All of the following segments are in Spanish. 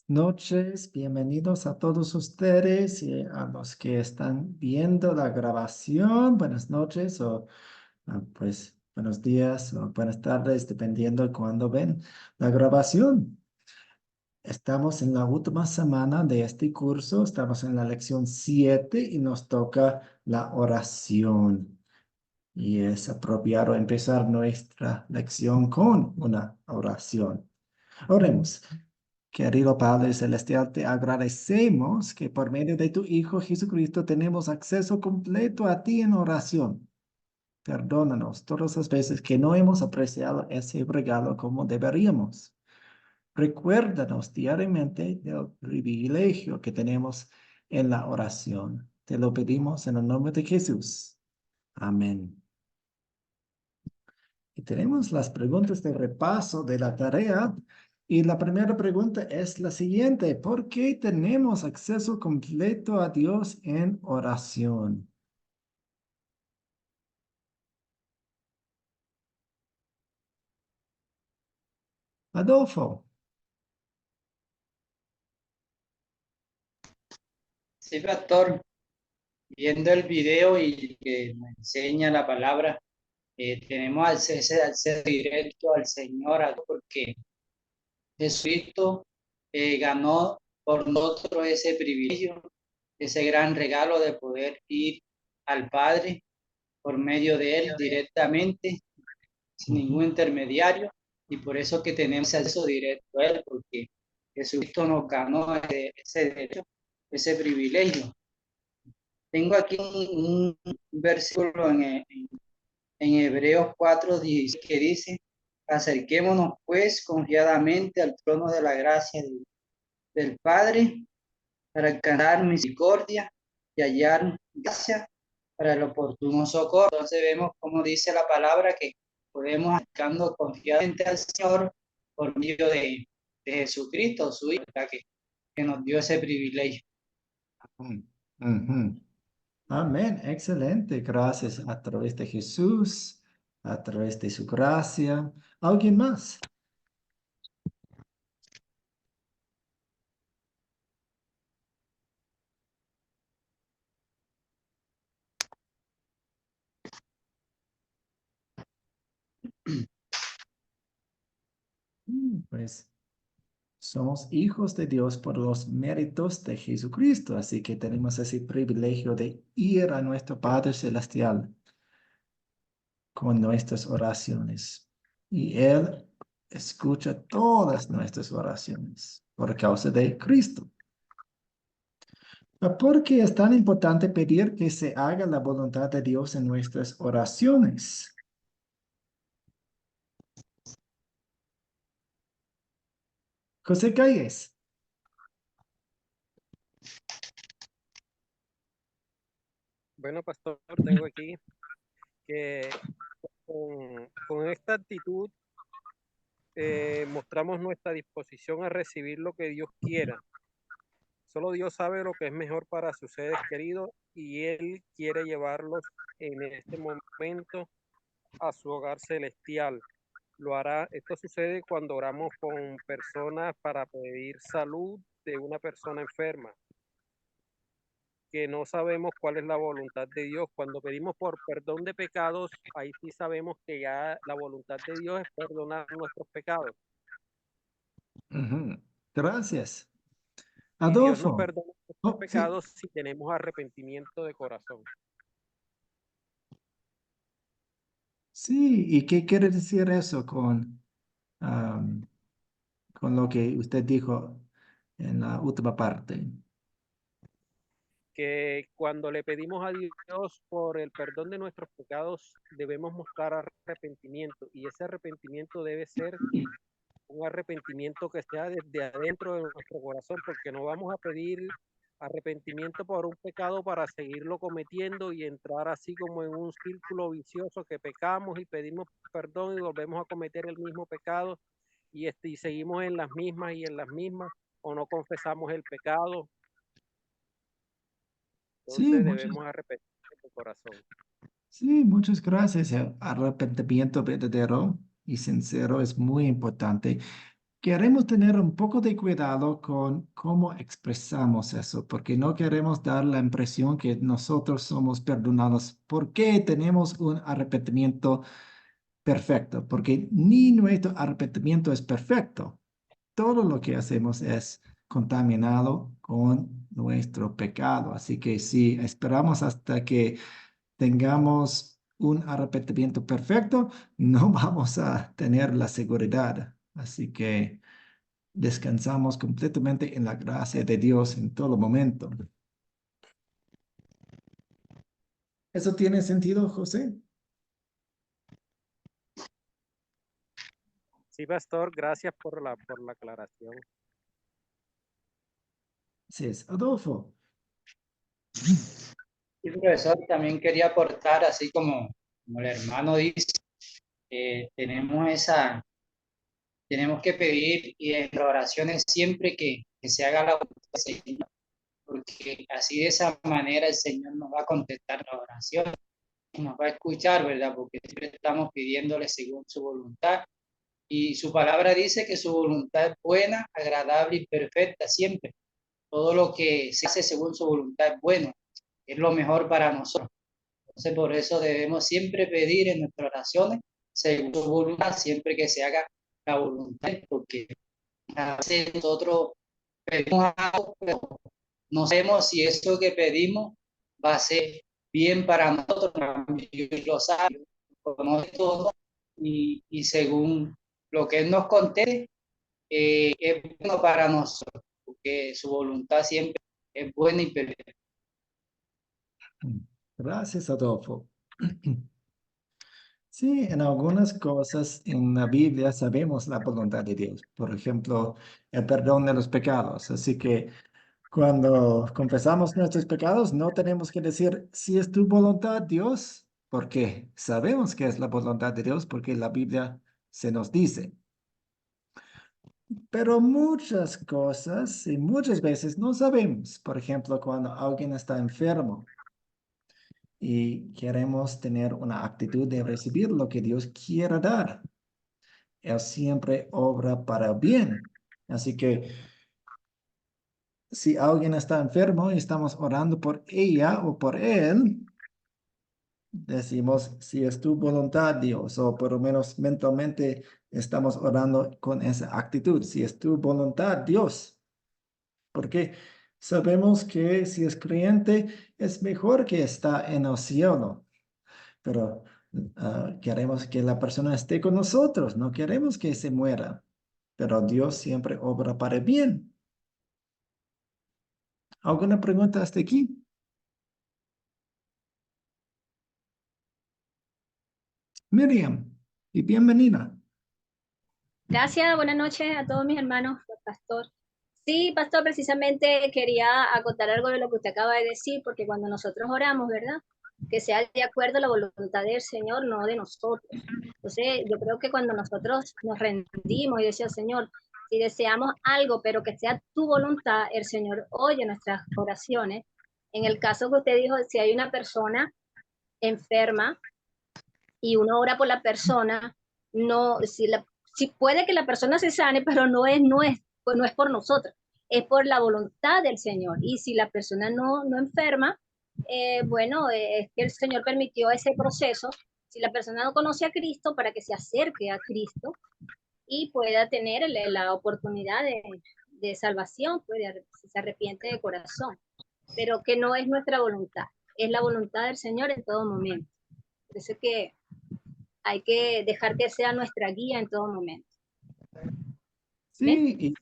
Noches, bienvenidos a todos ustedes y a los que están viendo la grabación. Buenas noches o pues buenos días o buenas tardes, dependiendo de cuándo ven la grabación. Estamos en la última semana de este curso, estamos en la lección 7 y nos toca la oración. Y es apropiado empezar nuestra lección con una oración. Oremos. Querido Padre Celestial, te agradecemos que por medio de tu Hijo Jesucristo tenemos acceso completo a ti en oración. Perdónanos todas las veces que no hemos apreciado ese regalo como deberíamos. Recuérdanos diariamente del privilegio que tenemos en la oración. Te lo pedimos en el nombre de Jesús. Amén. Y tenemos las preguntas de repaso de la tarea. Y la primera pregunta es la siguiente: ¿por qué tenemos acceso completo a Dios en oración? Adolfo. Sí, pastor, viendo el video y que nos enseña la palabra, tenemos acceso directo al Señor, porque Jesucristo ganó por nosotros ese privilegio, ese gran regalo de poder ir al Padre por medio de Él directamente, sin ningún intermediario, y por eso que tenemos acceso directo a Él, porque Jesucristo nos ganó ese derecho, ese privilegio. Tengo aquí un versículo en Hebreos 4:16 que dice: acerquémonos pues confiadamente al trono de la gracia del Padre para alcanzar misericordia y hallar gracia para el oportuno socorro. Entonces vemos como dice la palabra que podemos acercarnos confiadamente al Señor por medio de Jesucristo, su Hijo, que nos dio ese privilegio. Ujú. Amén, excelente. Gracias a través de Jesús, a través de su gracia. ¿Alguien más? Pues somos hijos de Dios por los méritos de Jesucristo, así que tenemos ese privilegio de ir a nuestro Padre Celestial con nuestras oraciones. Y Él escucha todas nuestras oraciones por causa de Cristo. ¿Por qué es tan importante pedir que se haga la voluntad de Dios en nuestras oraciones? José Calles. Bueno, pastor, tengo aquí que con esta actitud mostramos nuestra disposición a recibir lo que Dios quiera. Solo Dios sabe lo que es mejor para sus seres queridos y Él quiere llevarlos en este momento a su hogar celestial. Lo hará. Esto sucede cuando oramos con personas para pedir salud de una persona enferma, que no sabemos cuál es la voluntad de Dios. Cuando pedimos por perdón de pecados, ahí sí sabemos que ya la voluntad de Dios es perdonar nuestros pecados. Ujú. Gracias. Y Dios nos Adolfo. perdona nuestros Oh, sí. pecados si tenemos arrepentimiento de corazón. Sí, ¿y qué quiere decir eso am, con lo que usted dijo en la última parte? Que cuando le pedimos a Dios por el perdón de nuestros pecados, debemos mostrar arrepentimiento. Y ese arrepentimiento debe ser un arrepentimiento que sea desde adentro de nuestro corazón, porque no vamos a pedir arrepentimiento por un pecado para seguirlo cometiendo y entrar así como en un círculo vicioso que pecamos y pedimos perdón y volvemos a cometer el mismo pecado y seguimos en las mismas y en las mismas o no confesamos el pecado. Sí, Entonces debemos arrepentir de corazón. sí, muchas gracias. El arrepentimiento verdadero y sincero es muy importante. queremos tener un poco de cuidado con cómo expresamos eso, porque no queremos dar la impresión que nosotros somos perdonados porque tenemos un arrepentimiento perfecto, porque ni nuestro arrepentimiento es perfecto. Todo lo que hacemos es contaminado con nuestro pecado. Así que si esperamos hasta que tengamos un arrepentimiento perfecto, no vamos a tener la seguridad. Así que descansamos completamente en la gracia de Dios en todo momento. ¿Eso tiene sentido, José? Sí, pastor, gracias por la aclaración. Sí, es Adolfo. Y profesor, también quería aportar, así como el hermano dice, tenemos que pedir y en las oraciones siempre que se haga la voluntad del Señor, porque así de esa manera el Señor nos va a contestar la oración y nos va a escuchar, ¿verdad? Porque siempre estamos pidiéndole según su voluntad. Y su palabra dice que su voluntad es buena, agradable y perfecta siempre. Todo lo que se hace según su voluntad es bueno, es lo mejor para nosotros. Entonces, por eso debemos siempre pedir en nuestras oraciones según su voluntad, siempre que se haga la voluntad, porque a veces nosotros pedimos algo, pero no sabemos si eso que pedimos va a ser bien para nosotros. Dios lo sabe, conoce todo y según lo que Él nos conteste, es bueno para nosotros, porque su voluntad siempre es buena y perfecta. Gracias, Adolfo. Sí, en algunas cosas en la Biblia sabemos la voluntad de Dios. Por ejemplo, el perdón de los pecados. Así que cuando confesamos nuestros pecados, no tenemos que decir si es tu voluntad, Dios, porque sabemos que es la voluntad de Dios, porque la Biblia se nos dice. Pero muchas cosas y muchas veces no sabemos. Por ejemplo, cuando alguien está enfermo y queremos tener una actitud de recibir lo que Dios quiera dar. Él siempre obra para bien. Así que si alguien está enfermo y estamos orando por ella o por él, decimos, si es tu voluntad, Dios, o por lo menos mentalmente estamos orando con esa actitud, si es tu voluntad, Dios, porque sabemos que si es creyente es mejor que está en el cielo, pero queremos que la persona esté con nosotros, no queremos que se muera, pero Dios siempre obra para el bien. ¿Alguna pregunta hasta aquí? Miriam, y bienvenida. Gracias, buenas noches a todos mis hermanos, pastor. Sí, pastor, precisamente quería acotar algo de lo que usted acaba de decir, porque cuando nosotros oramos, ¿verdad? Que sea de acuerdo a la voluntad del Señor, no de nosotros. Entonces, yo creo que cuando nosotros nos rendimos y decimos, Señor, si deseamos algo, pero que sea tu voluntad, el Señor oye nuestras oraciones. En el caso que usted dijo, si hay una persona enferma y uno ora por la persona, no, si puede que la persona se sane, pero pues no es por nosotros, es por la voluntad del Señor. Y si la persona no enferma, bueno, es que el Señor permitió ese proceso. Si la persona no conoce a Cristo, para que se acerque a Cristo y pueda tener la oportunidad de salvación, pues si se arrepiente de corazón, pero que no es nuestra voluntad, es la voluntad del Señor en todo momento. Por eso que hay que dejar que sea nuestra guía en todo momento. ¿Ven? Sí, y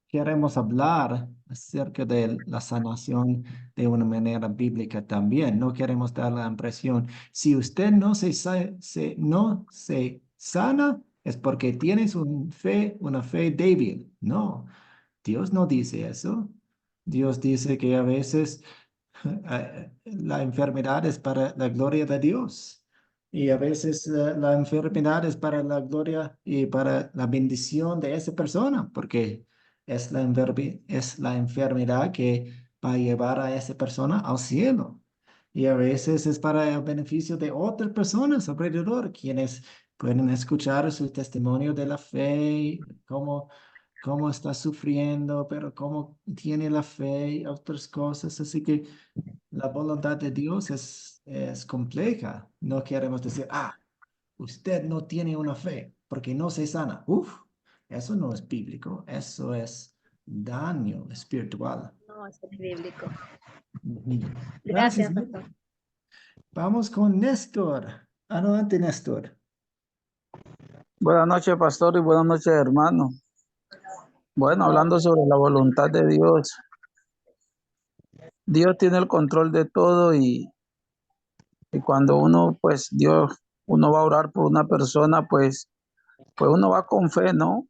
queremos hablar acerca de la sanación de una manera bíblica también. No queremos dar la impresión, si usted no se sana, es porque tienes una fe débil. No, Dios no dice eso. Dios dice que a veces la enfermedad es para la gloria de Dios. Y a veces la enfermedad es para la gloria y para la bendición de esa persona, porque es la enfermedad que va a llevar a esa persona al cielo. Y a veces es para el beneficio de otras personas alrededor, quienes pueden escuchar su testimonio de la fe, cómo está sufriendo, pero cómo tiene la fe y otras cosas. Así que la voluntad de Dios es compleja. No queremos decir, usted no tiene una fe porque no se sana. Uf, eso no es bíblico, eso es daño espiritual. No, eso es bíblico. Ujú. Gracias, Gracias. pastor. Vamos con Néstor. Adelante, Néstor. Buenas noches, pastor, y buenas noches, hermano. Bueno, hablando sobre la voluntad de Dios, Dios tiene el control de todo y cuando uno, pues, uno va a orar por una persona, pues uno va con fe, ¿no?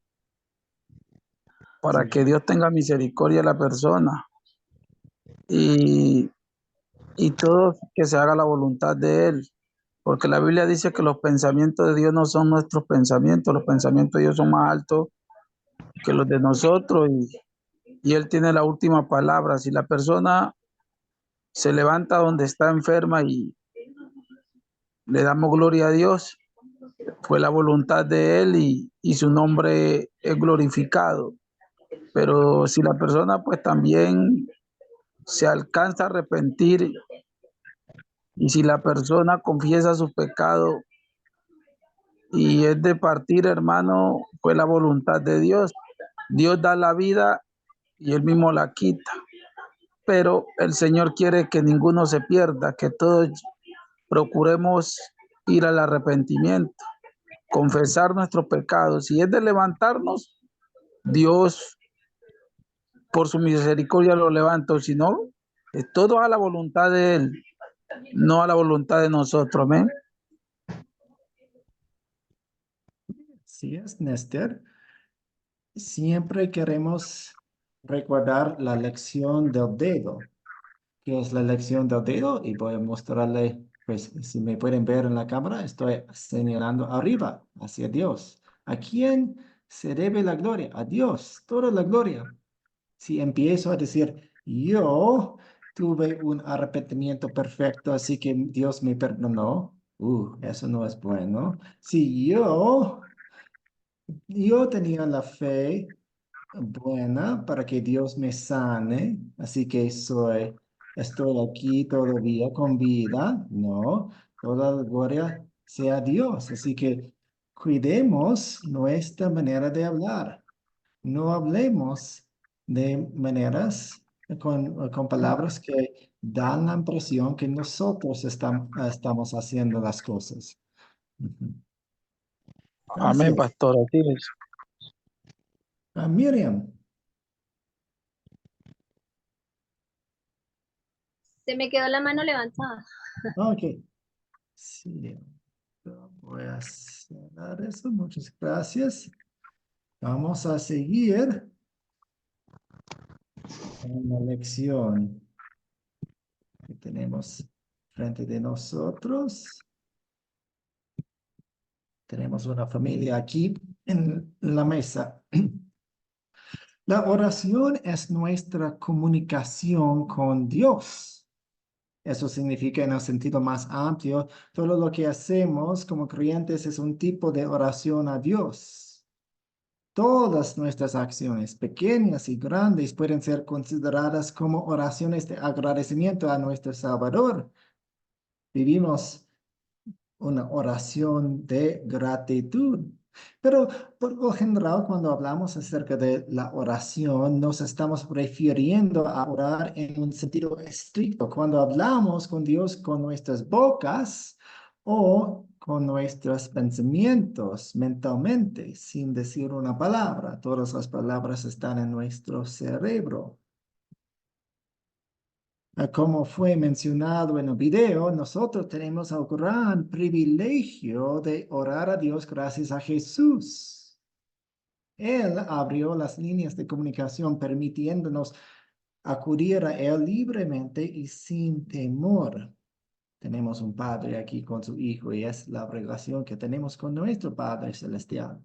Para Sí. que Dios tenga misericordia de la persona y, y todo que se haga la voluntad de Él. Porque la Biblia dice que los pensamientos de Dios no son nuestros pensamientos, los pensamientos de Dios son más altos que los de nosotros y Él tiene la última palabra. Si la persona se levanta donde está enferma y le damos gloria a Dios, fue la voluntad de Él y su nombre es glorificado. Pero si la persona pues también se alcanza a arrepentir y si la persona confiesa su pecado y es de partir, hermano, fue la voluntad de Dios. Dios da la vida y Él mismo la quita. Pero el Señor quiere que ninguno se pierda, que todos procuremos ir al arrepentimiento, confesar nuestros pecados. Si es de levantarnos, Dios por su misericordia lo levanta. Si no, es todo a la voluntad de Él, no a la voluntad de nosotros. Amén. Sí es, Néstor. Siempre queremos recordar la lección del dedo. ¿Qué es la lección del dedo? Y voy a mostrarle, pues si me pueden ver en la cámara, estoy señalando arriba, hacia Dios. ¿A quién se debe la gloria? A Dios, toda la gloria. Si empiezo a decir, yo tuve un arrepentimiento perfecto, así que Dios me perdonó, eso no es bueno. Si yo tenía la fe buena para que Dios me sane, así que estoy aquí todavía con vida, no, toda la gloria sea Dios, así que cuidemos nuestra manera de hablar, no hablemos de maneras con palabras que dan la impresión que nosotros estamos haciendo las cosas. Ujú. Amén, Gracias. pastor. Así es. Miriam. Se me quedó la mano levantada. Ok. Sí, voy a cerrar eso. Muchas gracias. Vamos a seguir con la lección que tenemos frente de nosotros. Tenemos una familia aquí en la mesa. La oración es nuestra comunicación con Dios. Eso significa en el sentido más amplio, todo lo que hacemos como creyentes es un tipo de oración a Dios. Todas nuestras acciones, pequeñas y grandes, pueden ser consideradas como oraciones de agradecimiento a nuestro Salvador. Vivimos una oración de gratitud. Pero por lo general, cuando hablamos acerca de la oración, nos estamos refiriendo a orar en un sentido estricto. Cuando hablamos con Dios con nuestras bocas o con nuestros pensamientos mentalmente, sin decir una palabra. Todas las palabras están en nuestro cerebro. Como fue mencionado en el video, nosotros tenemos el gran privilegio de orar a Dios gracias a Jesús. Él abrió las líneas de comunicación permitiéndonos acudir a Él libremente y sin temor. Tenemos un Padre aquí con su Hijo y es la relación que tenemos con nuestro Padre Celestial.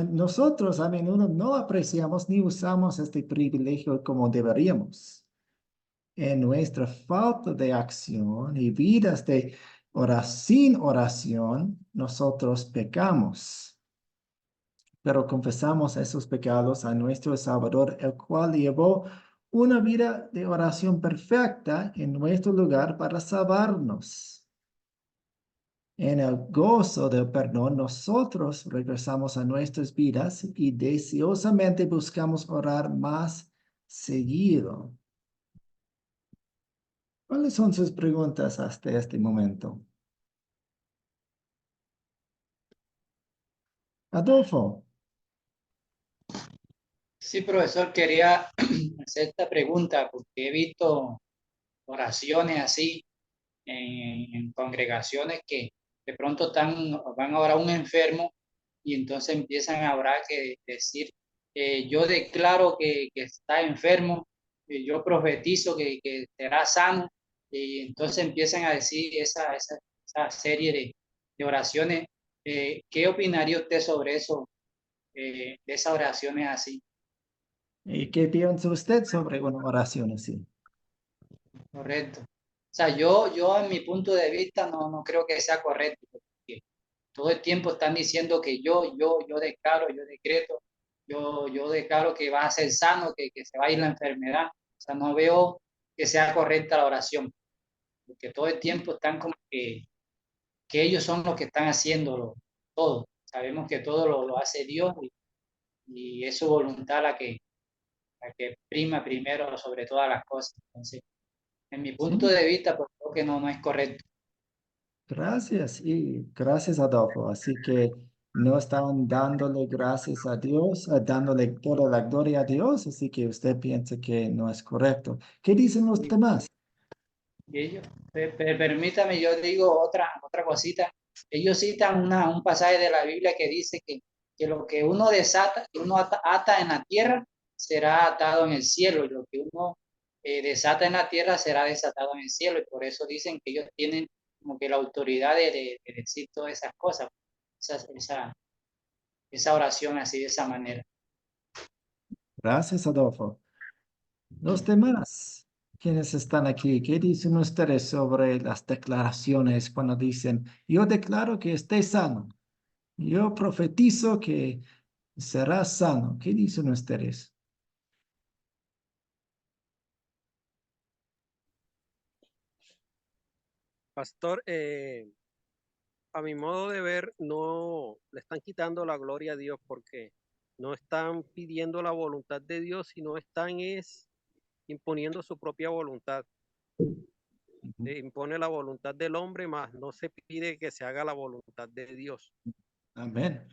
Nosotros a menudo no apreciamos ni usamos este privilegio como deberíamos. En nuestra falta de acción y vidas de Sin oración, nosotros pecamos. Pero confesamos esos pecados a nuestro Salvador, el cual llevó una vida de oración perfecta en nuestro lugar para salvarnos. En el gozo del perdón, nosotros regresamos a nuestras vidas y deseosamente buscamos orar más seguido. ¿Cuáles son sus preguntas hasta este momento? Adolfo. Sí, profesor, quería hacer esta pregunta porque he visto oraciones así en congregaciones que de pronto van a orar a un enfermo y entonces empiezan a orar que decir, yo declaro que está enfermo, yo profetizo que será sano, y entonces empiezan a decir esa serie de oraciones. ¿Qué opinaría usted sobre eso, de esas oraciones así? ¿Y qué piensa usted sobre una oración así? Correcto. O sea, yo en mi punto de vista no creo que sea correcto, porque todo el tiempo están diciendo que yo declaro, yo decreto, yo declaro que va a ser sano, que se va a ir la enfermedad. O sea, no veo que sea correcta la oración, porque todo el tiempo están como que ellos son los que están haciéndolo todo. Sabemos que todo lo hace Dios y es su voluntad la que prima primero sobre todas las cosas. Entonces, en mi punto Sí. de vista, pues creo que no es correcto. Gracias y gracias, Adolfo. Así que no estaban dándole gracias a Dios, dándole toda la gloria a Dios, así que usted piensa que no es correcto. ¿Qué dicen los demás? Y ellos, permítame, yo digo otra cosita. Ellos citan un pasaje de la Biblia que dice que lo que uno desata, que uno ata en la tierra, será atado en el cielo, y lo que uno desata en la tierra será desatado en el cielo. Y por eso dicen que ellos tienen como que la autoridad de decir todas esas cosas, esa oración así de esa manera. Gracias, Adolfo. Los demás, quienes están aquí, ¿qué dicen ustedes sobre las declaraciones cuando dicen, yo declaro que esté sano, yo profetizo que será sano? ¿Qué dicen ustedes? Pastor, a mi modo de ver, no le están quitando la gloria a Dios porque no están pidiendo la voluntad de Dios, sino están imponiendo su propia voluntad. Se impone la voluntad del hombre, más no se pide que se haga la voluntad de Dios. Amén.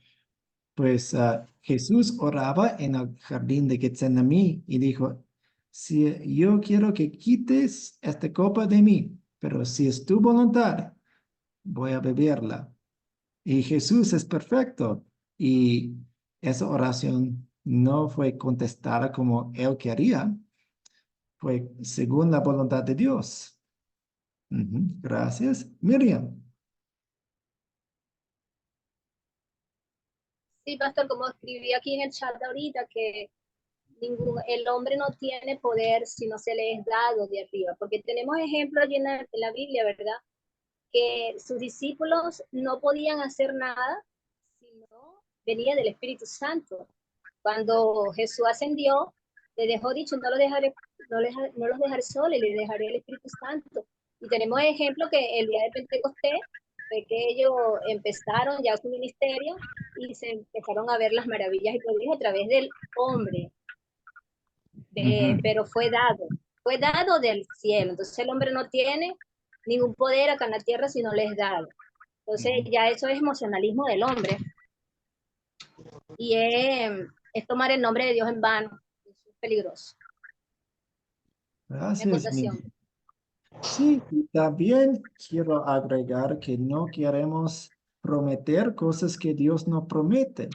Pues Jesús oraba en el jardín de Getsemaní y dijo, si yo quiero que quites esta copa de mí, pero si es tu voluntad, voy a beberla. Y Jesús es perfecto y esa oración no fue contestada como él quería, fue según la voluntad de Dios. Gracias. Miriam. Sí, pastor, como escribí aquí en el chat ahorita, que el hombre no tiene poder si no se le es dado de arriba, porque tenemos ejemplos allí en la Biblia, ¿verdad? Que sus discípulos no podían hacer nada si no venía del Espíritu Santo. Cuando Jesús ascendió, le dejó dicho, no los dejaré solos, les dejaré el Espíritu Santo. Y tenemos ejemplo que el día de Pentecostés fue que ellos empezaron ya su ministerio y se empezaron a ver las maravillas y prodigios a través del hombre, pero fue dado del cielo. Entonces el hombre no tiene ningún poder acá en la tierra si no le es dado. Entonces ya eso es emocionalismo del hombre y es tomar el nombre de Dios en vano. Eso es peligroso. Mi Gracias, acotación. Miriam. Sí, y también quiero agregar que no queremos prometer cosas que Dios no promete.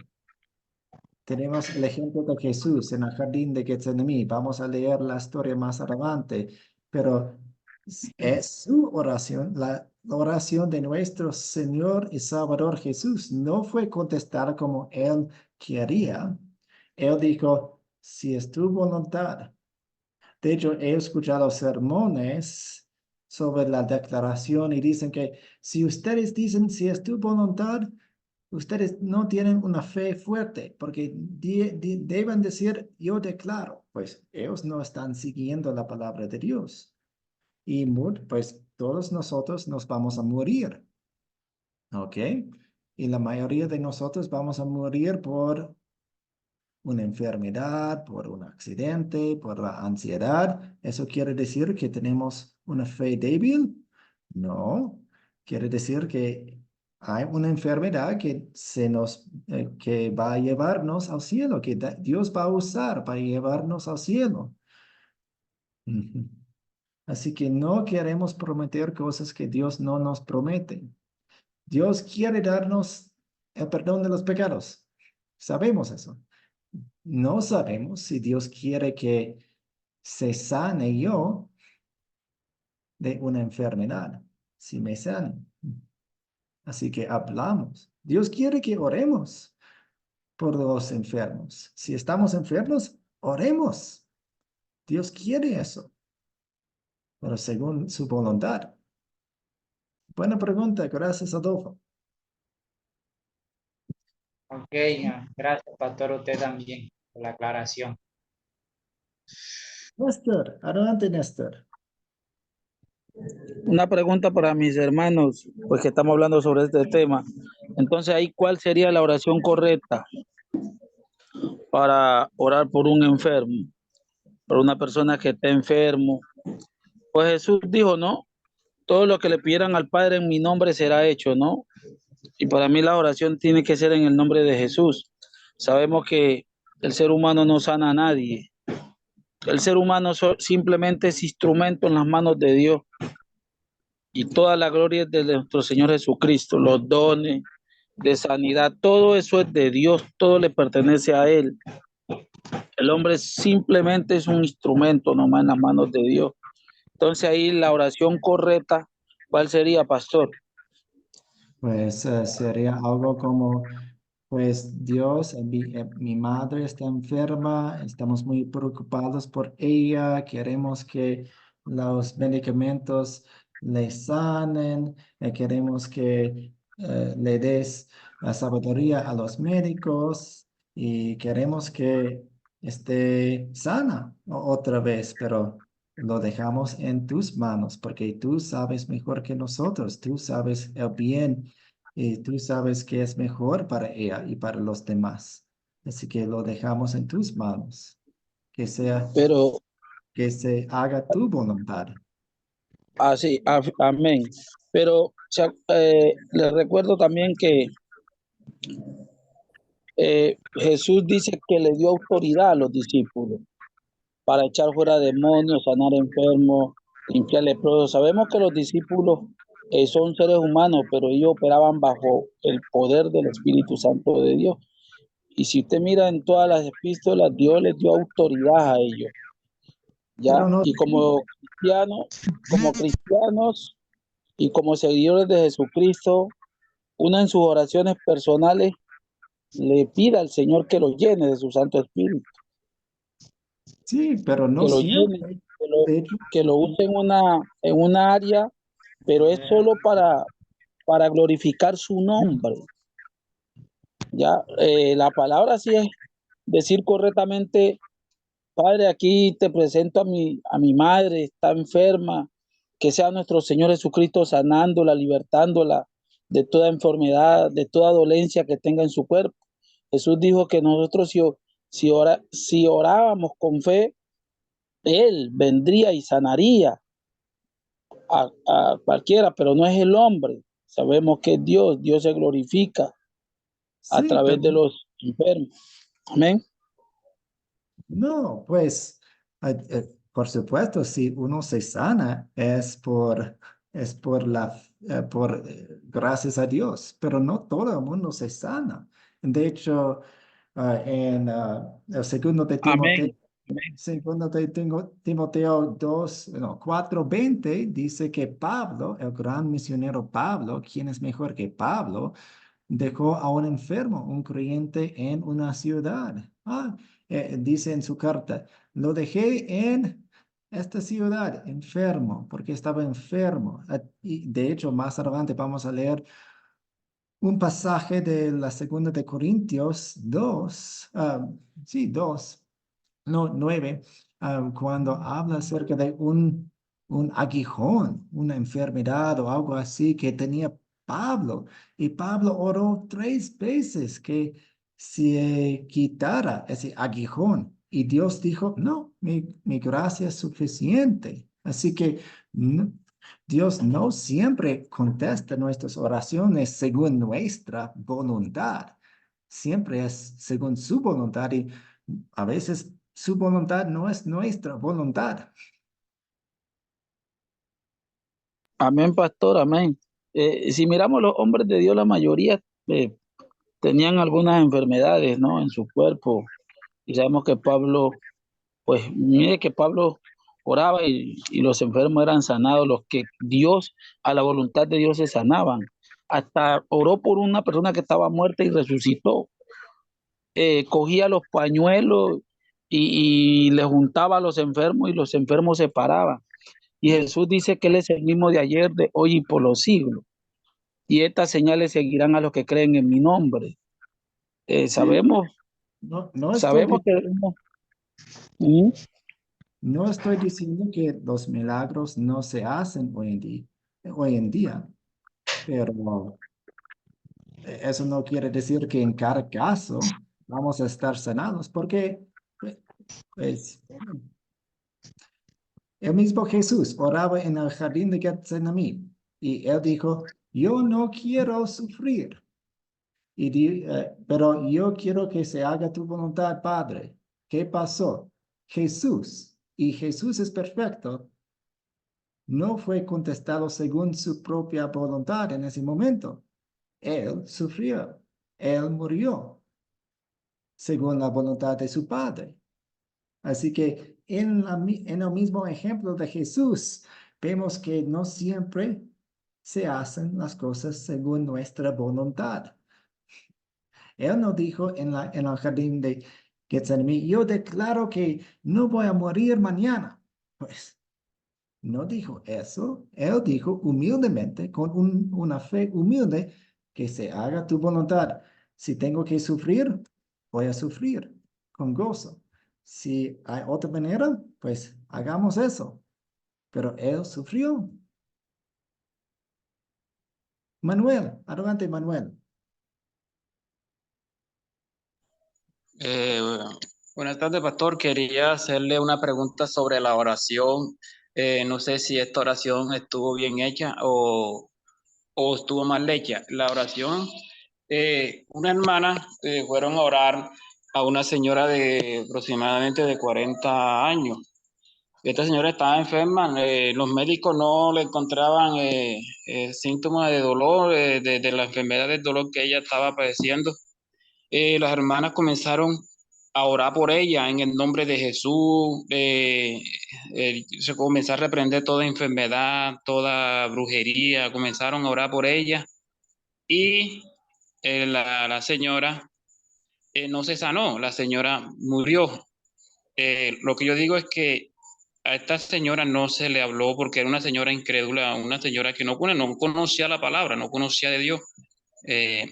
Tenemos el ejemplo de Jesús en el jardín de Getsemaní. Vamos a leer la historia más adelante, pero es su oración, la oración de nuestro Señor y Salvador Jesús no fue contestada como Él quería. Él dijo, si es tu voluntad. De hecho, he escuchado sermones sobre la declaración y dicen que si ustedes dicen si es tu voluntad, ustedes no tienen una fe fuerte porque deben decir yo declaro, pues ellos no están siguiendo la palabra de Dios. Y pues todos nosotros nos vamos a morir, ¿ok? Y la mayoría de nosotros vamos a morir por una enfermedad, por un accidente, por la ansiedad. ¿Eso quiere decir que tenemos una fe débil? No, quiere decir que hay una enfermedad que va a llevarnos al cielo, que Dios va a usar para llevarnos al cielo. Ujú. Así que no queremos prometer cosas que Dios no nos promete. Dios quiere darnos el perdón de los pecados. Sabemos eso. No sabemos si Dios quiere que se sane yo de una enfermedad, si me sane. Así que hablamos. Dios quiere que oremos por los enfermos. Si estamos enfermos, oremos. Dios quiere eso, pero según su voluntad. Buena pregunta, gracias Adolfo. Ok, gracias, pastor, usted también por la aclaración. Néstor, adelante Néstor. Una pregunta para mis hermanos, pues que estamos hablando sobre este tema. Entonces, ahí, ¿cuál sería la oración correcta para orar por un enfermo, por una persona que esté enfermo? Pues Jesús dijo, ¿no? Todo lo que le pidieran al Padre en mi nombre será hecho, ¿no? Y para mí la oración tiene que ser en el nombre de Jesús. Sabemos que el ser humano no sana a nadie. El ser humano simplemente es instrumento en las manos de Dios. Y toda la gloria es de nuestro Señor Jesucristo. Los dones de sanidad, todo eso es de Dios, todo le pertenece a Él. El hombre simplemente es un instrumento nomás en las manos de Dios. Entonces ahí la oración correcta, ¿cuál sería, pastor? Pues sería algo como, pues Dios, mi madre está enferma, estamos muy preocupados por ella, queremos que los medicamentos le sanen, queremos que le des la sabiduría a los médicos y queremos que esté sana otra vez, pero lo dejamos en tus manos porque tú sabes mejor que nosotros, tú sabes el bien y tú sabes que es mejor para ella y para los demás. Así que lo dejamos en tus manos, que sea, Pero que se haga tu voluntad. así, amén. Pero les recuerdo también que Jesús dice que le dio autoridad a los discípulos para echar fuera demonios, sanar enfermos, limpiar leprosos. Sabemos que los discípulos son seres humanos, pero ellos operaban bajo el poder del Espíritu Santo de Dios. Y si usted mira en todas las epístolas, Dios les dio autoridad a ellos. ¿Ya? Pero no, Y como cristianos y como seguidores de Jesucristo, uno en sus oraciones personales le pide al Señor que lo llene de su Santo Espíritu, sí, pero no que lo llene, siempre. De hecho, que lo use en una área, pero es solo para glorificar su nombre. Ya, la palabra sí es decir correctamente, Padre, aquí te presento a mi madre, está enferma, que sea nuestro Señor Jesucristo sanándola, libertándola de toda enfermedad, de toda dolencia que tenga en su cuerpo. Jesús dijo que nosotros si orábamos con fe, Él vendría y sanaría a cualquiera, pero no es el hombre. Sabemos que es Dios, Dios se glorifica a sí, través pero de los enfermos. Amén. no, pues, por supuesto, si uno se sana gracias a Dios, pero no todo el mundo se sana. De hecho, en el segundo de Timoteo, Amén. Amén. segundo de Timoteo 2, no, 4:20 dice que Pablo, el gran misionero Pablo, ¿quién es mejor que Pablo? Dejó a un enfermo, un creyente en una ciudad. Dice en su carta, lo dejé en esta ciudad enfermo, porque estaba enfermo. Y de hecho, más adelante vamos a leer un pasaje de la segunda de Corintios 2, sí, 2, no, 9, cuando habla acerca de un aguijón, una enfermedad o algo así que tenía Pablo. Y Pablo oró 3 veces que se quitara ese aguijón. Y Dios dijo, no, mi gracia es suficiente. Así que Dios no siempre contesta nuestras oraciones según nuestra voluntad. Siempre es según su voluntad y a veces su voluntad no es nuestra voluntad. Amén, pastor, amén. Si miramos los hombres de Dios, la mayoría tenían algunas enfermedades, ¿no? En su cuerpo. Y sabemos que Pablo, pues mire que Pablo oraba y los enfermos eran sanados, los que Dios, a la voluntad de Dios se sanaban. Hasta oró por una persona que estaba muerta y resucitó. Cogía los pañuelos y le juntaba a los enfermos y los enfermos se paraban. Y Jesús dice que Él es el mismo de ayer, de hoy y por los siglos. Y estas señales seguirán a los que creen en mi nombre. Sí, Sabemos, no sabemos que... ¿Mm? no estoy diciendo que los milagros no se hacen hoy en día, pero eso no quiere decir que en cada caso vamos a estar sanados, porque pues, el mismo Jesús oraba en el jardín de Getsemaní y él dijo, yo no quiero sufrir, pero yo quiero que se haga tu voluntad, Padre. ¿Qué pasó? Jesús, y Jesús es perfecto, no fue contestado según su propia voluntad en ese momento. Él sufrió, él murió según la voluntad de su Padre. Así que en el mismo ejemplo de Jesús, vemos que no siempre se hacen las cosas según nuestra voluntad. Él no dijo en el jardín de Getsemaní, yo declaro que no voy a morir mañana. Pues no dijo eso. Él dijo humildemente, con una fe humilde, que se haga tu voluntad. Si tengo que sufrir, voy a sufrir con gozo. Si hay otra manera, pues hagamos eso. Pero él sufrió. Manuel, adelante, Manuel. Eh, Buenas tardes, pastor. Quería hacerle una pregunta sobre la oración. No sé si esta oración estuvo bien hecha o estuvo mal hecha. La oración, una hermana fueron a orar a una señora de aproximadamente de 40 años. Esta señora estaba enferma, los médicos no le encontraban síntomas de dolor, de la enfermedad del dolor que ella estaba padeciendo. Las hermanas comenzaron a orar por ella en el nombre de Jesús. Se comenzó a reprender toda enfermedad, toda brujería. Comenzaron a orar por ella y la señora no se sanó, la señora murió. Lo que yo digo es que a esta señora no se le habló porque era una señora incrédula, una señora que no conocía la palabra, no conocía de Dios. Eh,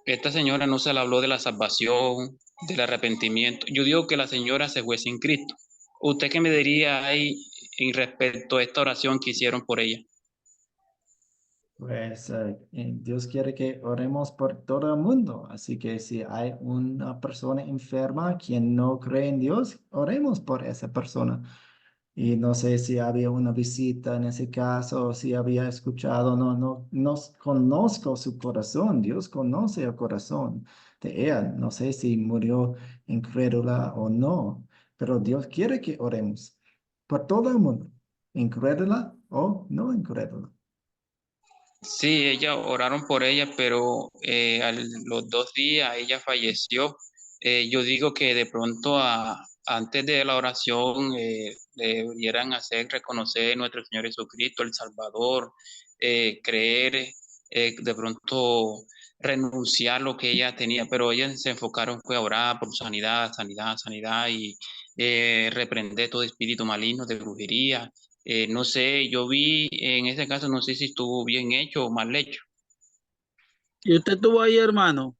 Esta señora no se le habló de la salvación, del arrepentimiento. Yo digo que la señora se fue sin Cristo. ¿Usted qué me diría ahí en respecto a esta oración que hicieron por ella? Pues Dios quiere que oremos por todo el mundo. Así que si hay una persona enferma quien no cree en Dios, oremos por esa persona. Y no sé si había una visita en ese caso, o si había escuchado, no conozco su corazón, Dios conoce el corazón de ella, no sé si murió incrédula o no, pero Dios quiere que oremos por todo el mundo, incrédula o no incrédula. Sí, ella oraron por ella, pero a los 2 días ella falleció. Yo digo que de pronto antes de la oración debieran hacer reconocer a nuestro Señor Jesucristo, el Salvador, creer, de pronto renunciar lo que ella tenía, pero ellas se enfocaron fue a orar por sanidad, sanidad, sanidad, y reprender todo espíritu maligno de brujería. No sé, yo vi en este caso, no sé si estuvo bien hecho o mal hecho. ¿Y usted estuvo ahí, hermano?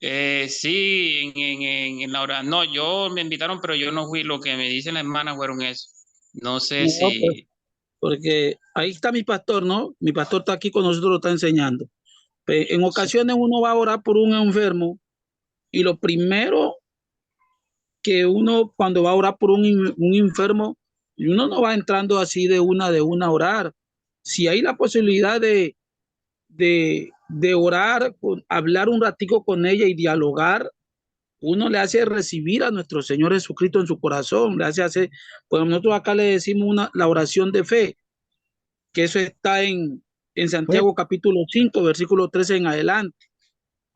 Sí, en la hora, no, yo me invitaron, pero yo no fui, lo que me dicen las hermanas fueron eso. No sé No, pues, si, porque ahí está mi pastor, ¿no? Mi pastor está aquí con nosotros, lo está enseñando. En sí, ocasiones uno va a orar por un enfermo y lo primero que uno cuando va a orar por un enfermo, y uno no va entrando así de una a orar. Si hay la posibilidad de orar, hablar un ratico con ella y dialogar, uno le hace recibir a nuestro Señor Jesucristo en su corazón, le hace, pues nosotros acá le decimos la oración de fe, que eso está en Pues, Santiago capítulo 5 versículo 13 en adelante.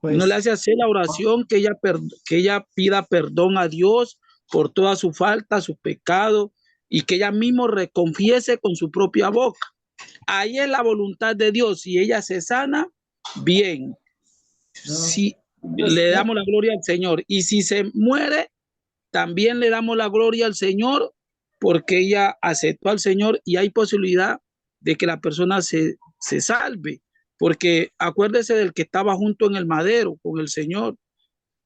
Uno le pues, hace hacer la oración que ella pida perdón a Dios por toda su falta, su pecado, y que ella mismo reconfiese con su propia boca. Ahí es la voluntad de Dios. Si ella se sana, bien. no, Si pues, le damos la gloria al Señor. Y si se muere, también le damos la gloria al Señor porque ella aceptó al Señor y hay posibilidad de que la persona se salve. Porque acuérdese del que estaba junto en el madero con el Señor.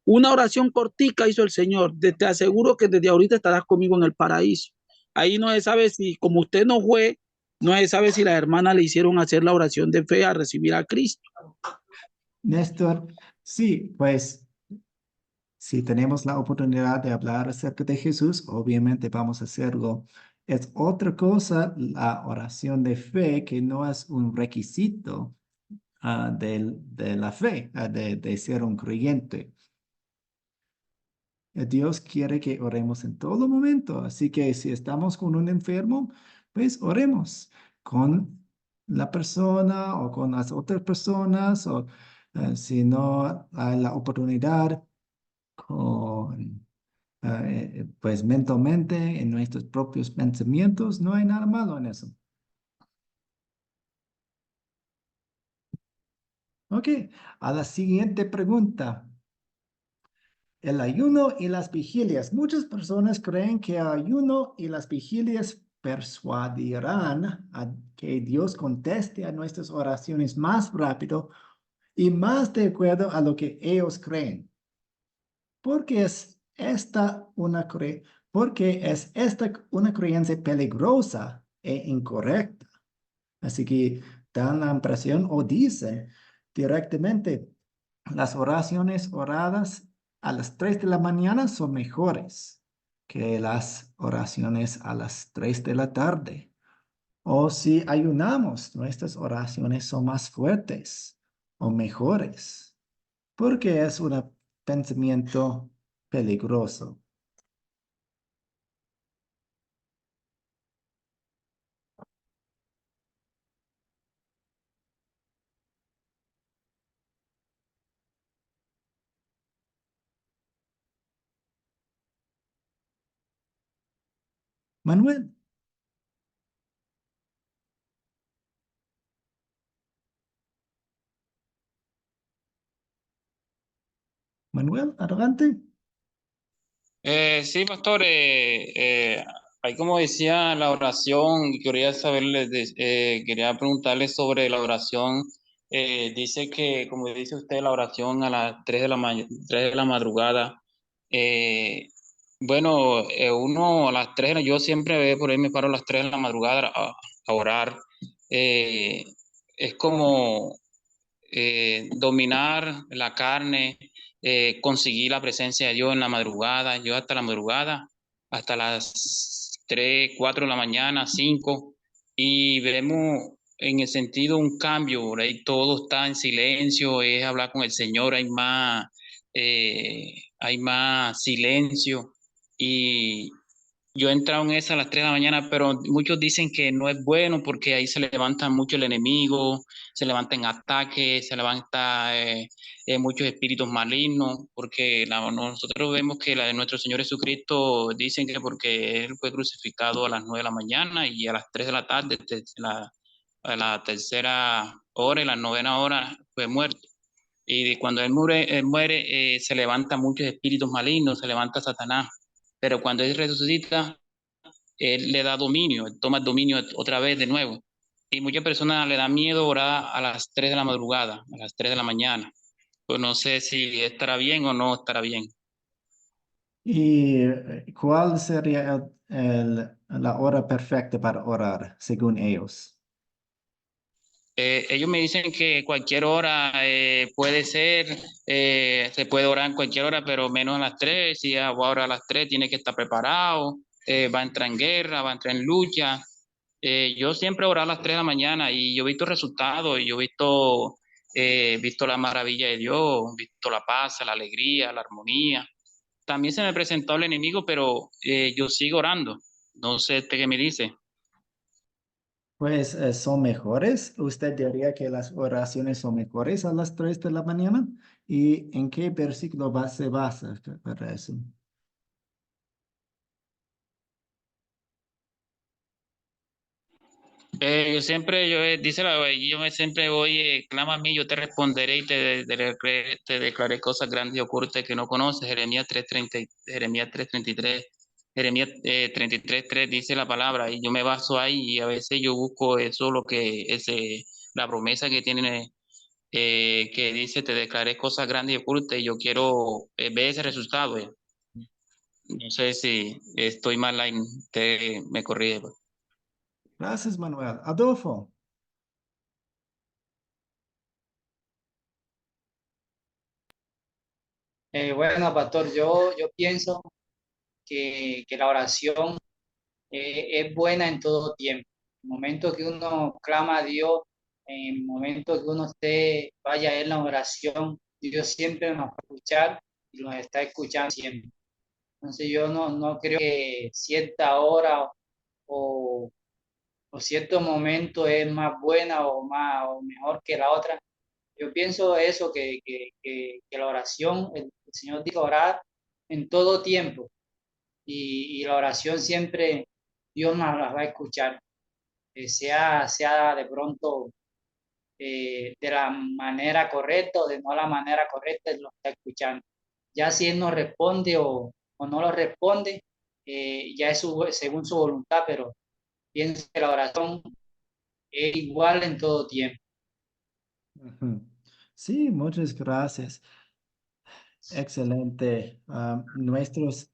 Una oración cortica hizo el Señor. Te aseguro que desde ahorita estarás conmigo en el paraíso. Ahí no se sabe si, como usted no fue, no se sabe si las hermanas le hicieron hacer la oración de fe a recibir a Cristo. Néstor, sí, pues si tenemos la oportunidad de hablar acerca de Jesús, obviamente vamos a hacerlo. Es otra cosa la oración de fe que no es un requisito de la fe, de ser un creyente. Dios quiere que oremos en todo momento, así que si estamos con un enfermo, pues oremos con la persona o con las otras personas, o si no hay la oportunidad con, pues mentalmente, en nuestros propios pensamientos, no hay nada malo en eso. Ok, a la siguiente pregunta. El ayuno y las vigilias. Muchas personas creen que el ayuno y las vigilias persuadirán a que Dios conteste a nuestras oraciones más rápido y más de acuerdo a lo que ellos creen. Porque es esta una porque es esta una creencia peligrosa e incorrecta. Así que dan la impresión o dicen directamente, las oraciones oradas a las 3 de la mañana son mejores que las oraciones a las 3 de la tarde. O si ayunamos, nuestras oraciones son más fuertes o mejores, porque es un pensamiento peligroso. Manuel, Manuel, adelante. Sí, pastor, ahí como decía la oración, quería saberle, quería preguntarle sobre la oración. Dice que, como dice usted, la oración a las 3 de 3 de la madrugada. eh, bueno, uno a las 3, yo siempre por ahí me paro a las 3 de la madrugada a orar. Eh, es como dominar la carne, conseguir la presencia de Dios en la madrugada, yo hasta la madrugada, hasta las 3 4 de la mañana, 5, y vemos en el sentido un cambio, por ahí todo está en silencio, es hablar con el Señor, hay más silencio, y yo he entrado en esa a las 3 de la mañana, pero muchos dicen que no es bueno porque ahí se levanta mucho el enemigo, se levantan ataques, se levanta muchos espíritus malignos, porque nosotros vemos que la de nuestro Señor Jesucristo dicen que porque Él fue crucificado a las 9 de la mañana y a las 3 de la tarde, a la tercera hora y la novena hora fue muerto. Y cuando él muere se levantan muchos espíritus malignos, se levanta Satanás. pero cuando Él resucita, Él le da dominio, Él toma el dominio otra vez de nuevo. Y muchas personas le da miedo orar a las 3 de la madrugada, a las 3 de la mañana. Pues no sé si estará bien o no estará bien. ¿Y cuál sería la hora perfecta para orar, según ellos? Ellos me dicen que cualquier hora puede ser, se puede orar en cualquier hora, pero menos a las 3. Si va a orar a las 3, tiene que estar preparado, va a entrar en guerra, va a entrar en lucha. Yo siempre oro a las 3 de la mañana y yo he visto resultados, y yo he visto la maravilla de Dios, he visto la paz, la alegría, la armonía. También se me presentó el enemigo, pero yo sigo orando. No sé usted qué me dice. Pues son mejores. ¿Usted diría que las oraciones son mejores a las 3 de la mañana? ¿Y en qué versículo se basa para eso? Yo siempre, dice yo me siempre voy, clama a mí, yo te responderé y te declaré cosas grandes y ocultas que no conoces. Jeremías 3:30, Jeremías 3:33, Jeremías 33:3 dice la palabra, y yo me baso ahí, y a veces yo busco eso, la promesa que tiene, que dice, te declaré cosas grandes y ocultas, y yo quiero ver ese resultado. No sé si estoy mal ahí, usted me corrige, pues. Gracias, Manuel. Adolfo. Bueno, pastor, yo pienso que la oración es buena en todo tiempo. En el momento que uno clama a Dios, en el momento que uno vaya a él en la oración, Dios siempre nos va a escuchar y nos está escuchando siempre. Entonces yo no creo que cierta hora o cierto momento es más buena o mejor que la otra. Yo pienso eso, que la oración, el Señor dijo orar en todo tiempo y la oración siempre Dios nos la va a escuchar, sea de pronto de la manera correcta o de no la manera correcta, Él lo está escuchando. Ya si Él nos responde o no lo responde, ya es según su voluntad, pero pienso que la oración es igual en todo tiempo. Ujú. Sí, muchas gracias. Excelente.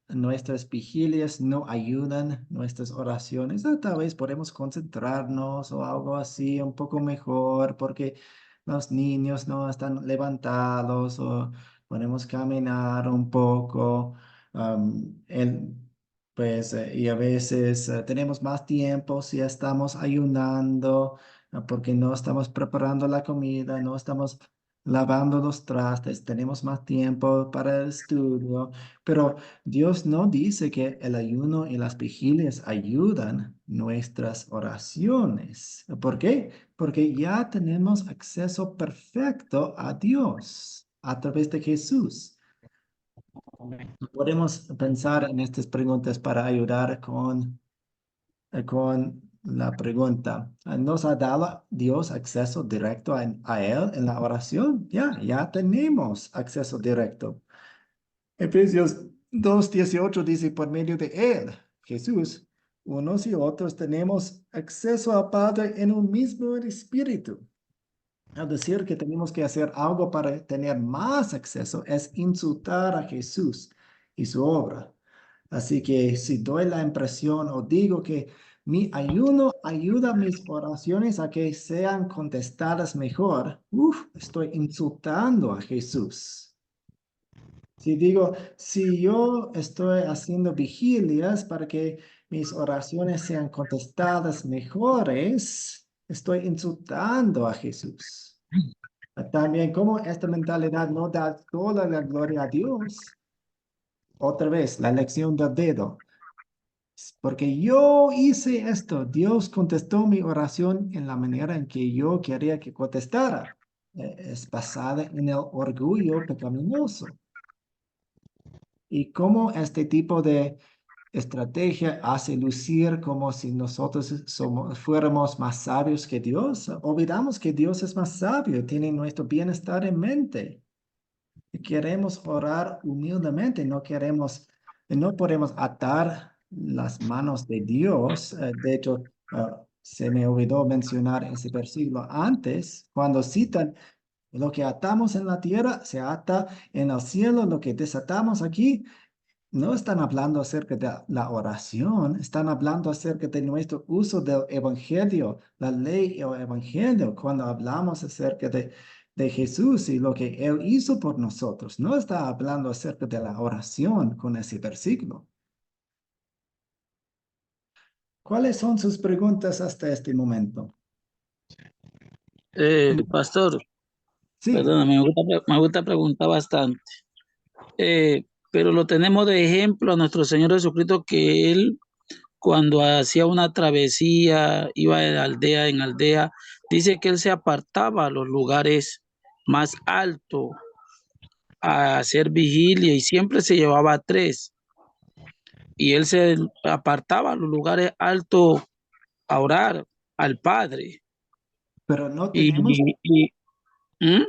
Nuestras vigilias no ayudan, nuestras oraciones. Tal vez podemos concentrarnos o algo así un poco mejor porque los niños no están levantados o podemos caminar un poco. Pues, y a veces tenemos más tiempo si estamos ayunando, porque no estamos preparando la comida, no estamos lavando los trastes, tenemos más tiempo para el estudio, pero Dios no dice que el ayuno y las vigilias ayudan nuestras oraciones. ¿Por qué? Porque ya tenemos acceso perfecto a Dios a través de Jesús. Podemos pensar en estas preguntas para ayudar con la pregunta. ¿Nos ha dado Dios acceso directo a Él en la oración? Ya tenemos acceso directo. Efesios 2:18 dice, por medio de Él, Jesús, unos y otros tenemos acceso al Padre en un mismo espíritu. Al decir que tenemos que hacer algo para tener más acceso, es insultar a Jesús y su obra. Así que si doy la impresión o digo que mi ayuno ayuda a mis oraciones a que sean contestadas mejor, estoy insultando a Jesús. Si digo, si yo estoy haciendo vigilias para que mis oraciones sean contestadas mejores, estoy insultando a Jesús. También como esta mentalidad no da toda la gloria a Dios. Otra vez, la lección del dedo. Porque yo hice esto, Dios contestó mi oración en la manera en que yo quería que contestara. Es basada en el orgullo pecaminoso. Y cómo este tipo de estrategia hace lucir como si nosotros fuéramos más sabios que Dios. Olvidamos que Dios es más sabio, tiene nuestro bienestar en mente. Y queremos orar humildemente, no queremos no podemos atar las manos de Dios. De hecho, se me olvidó mencionar ese versículo antes, cuando citan lo que atamos en la tierra, se ata en el cielo, lo que desatamos aquí. No están hablando acerca de la oración, están hablando acerca de nuestro uso del evangelio, la ley y el evangelio, cuando hablamos acerca de Jesús y lo que Él hizo por nosotros. No está hablando acerca de la oración con ese versículo. ¿Cuáles son sus preguntas hasta este momento? Pastor, Sí, perdona, me gusta preguntar bastante. Pero lo tenemos de ejemplo a nuestro Señor Jesucristo, que Él, cuando hacía una travesía, iba de aldea en aldea, dice que Él se apartaba a los lugares más altos a hacer vigilia y siempre se llevaba a 3. Y Él se apartaba a los lugares altos a orar al Padre. pero no Y, tenemos, ¿Mm?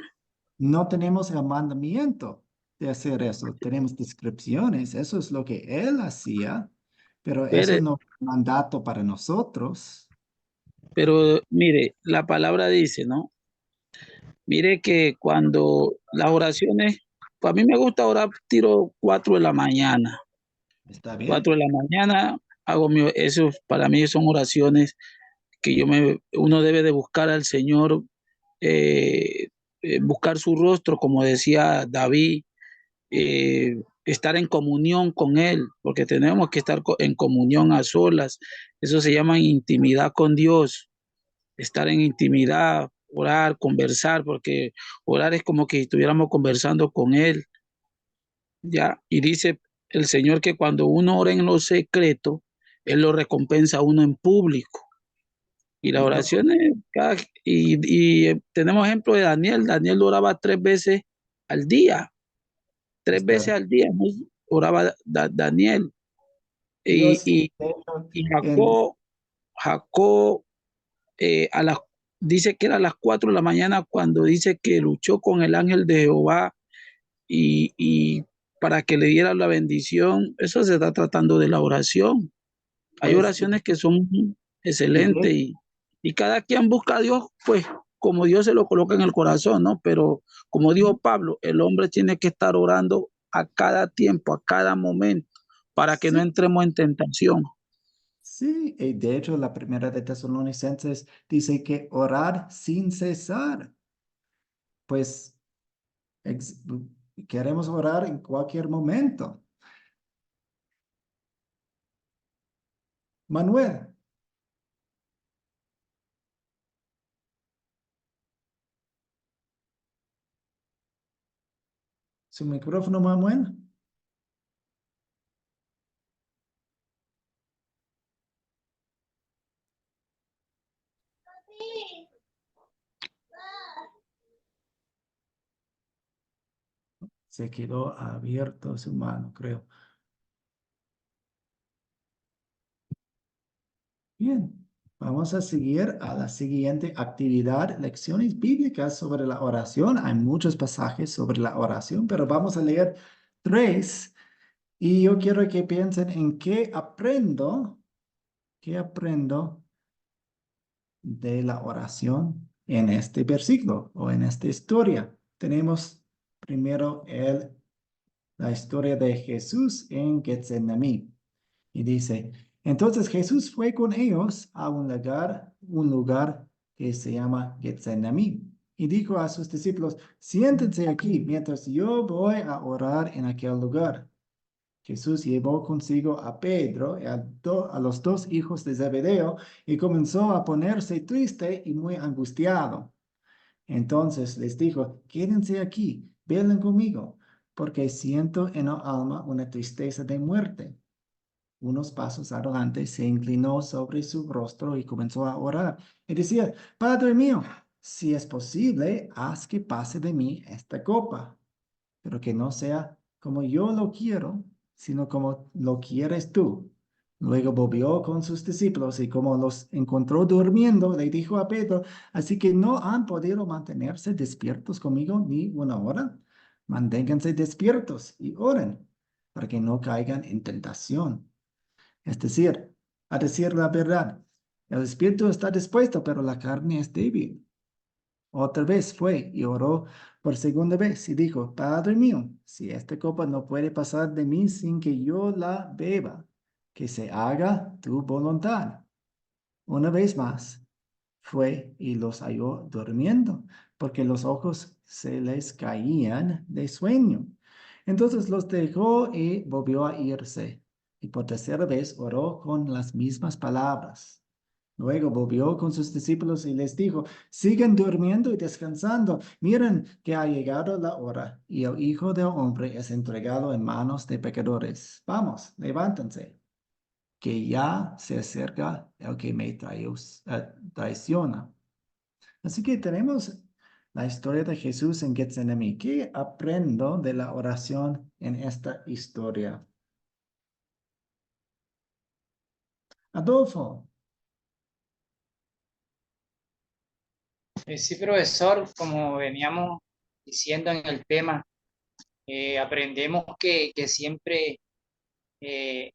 no tenemos el mandamiento de hacer eso. Tenemos descripciones, eso es lo que Él hacía, pero eso Pero, no es un mandato para nosotros. pero mire, la palabra dice, ¿no? Mire que cuando las oraciones, pues a mí me gusta orar, tiro 4 de la mañana. ¿Está 4 bien? de la mañana eso para mí son oraciones que uno debe de buscar al Señor, buscar su rostro, como decía David, estar en comunión con Él, porque tenemos que estar en comunión a solas. Eso se llama intimidad con Dios, estar en intimidad, orar, conversar, porque orar es como que estuviéramos conversando con Él, ¿ya? Y dice el Señor que cuando uno ora en lo secreto, Él lo recompensa a uno en público. Y las Y lo, oraciones, tenemos ejemplo de Daniel. Daniel oraba 3 veces al día, 3 está veces bien. al día, ¿no? Oraba Daniel. Yo Y, sí, y, de hecho, y en, Jacob dice que era a las 4 de la mañana cuando dice que luchó con el ángel de Jehová y para que le diera la bendición. Eso se está tratando de la oración. Hay pues, oraciones que son y excelentes de- y cada quien busca a Dios, pues como Dios se lo coloca en el corazón, ¿no? Pero como dijo Pablo, el hombre tiene que estar orando a cada tiempo, a cada momento, para que no sí, entremos en tentación. sí, y de hecho la primera de Tesalonicenses dice que orar sin cesar. Pues ex- queremos orar en cualquier momento. Manuel, su micrófono, Manuel. Se quedó abierto su mano, creo. Bien, vamos a seguir a la siguiente actividad, lecciones bíblicas sobre la oración. Hay muchos pasajes sobre la oración, pero vamos a leer 3 y yo quiero que piensen en qué aprendo de la oración en este versículo o en esta historia. Tenemos primero la historia de Jesús en Getsemaní. Y dice, entonces Jesús fue con ellos a un lugar que se llama Getsemaní. Y dijo a sus discípulos, siéntense aquí mientras yo voy a orar en aquel lugar. Jesús llevó consigo a Pedro y a los 2 hijos de Zebedeo y comenzó a ponerse triste y muy angustiado. Entonces les dijo, quédense aquí, velen conmigo, porque siento en el alma una tristeza de muerte. Unos pasos adelante se inclinó sobre su rostro y comenzó a orar. Y decía, Padre mío, si es posible, haz que pase de mí esta copa, pero que no sea como yo lo quiero, sino como lo quieres tú. Luego volvió con sus discípulos y como los encontró durmiendo, le dijo a Pedro, así que no han podido mantenerse despiertos conmigo ni una hora. Manténganse despiertos y oren para que no caigan en tentación. Es decir, a decir la verdad, el espíritu está dispuesto, pero la carne es débil. Otra vez fue y oró por segunda vez y dijo, Padre mío, si esta copa no puede pasar de mí sin que yo la beba, que se haga tu voluntad. Una vez más fue y los halló durmiendo, porque los ojos se les caían de sueño. Entonces los dejó y volvió a irse. Y por tercera vez oró con las mismas palabras. Luego volvió con sus discípulos y les dijo, sigan durmiendo y descansando. Miren que ha llegado la hora y el Hijo del Hombre es entregado en manos de pecadores. Vamos, levántense, que ya se acerca el que me traiciona. Así que tenemos la historia de Jesús en Getsemaní. ¿Qué aprendo de la oración en esta historia? Adolfo. Sí, profesor, como veníamos diciendo en el tema, aprendemos que siempre eh,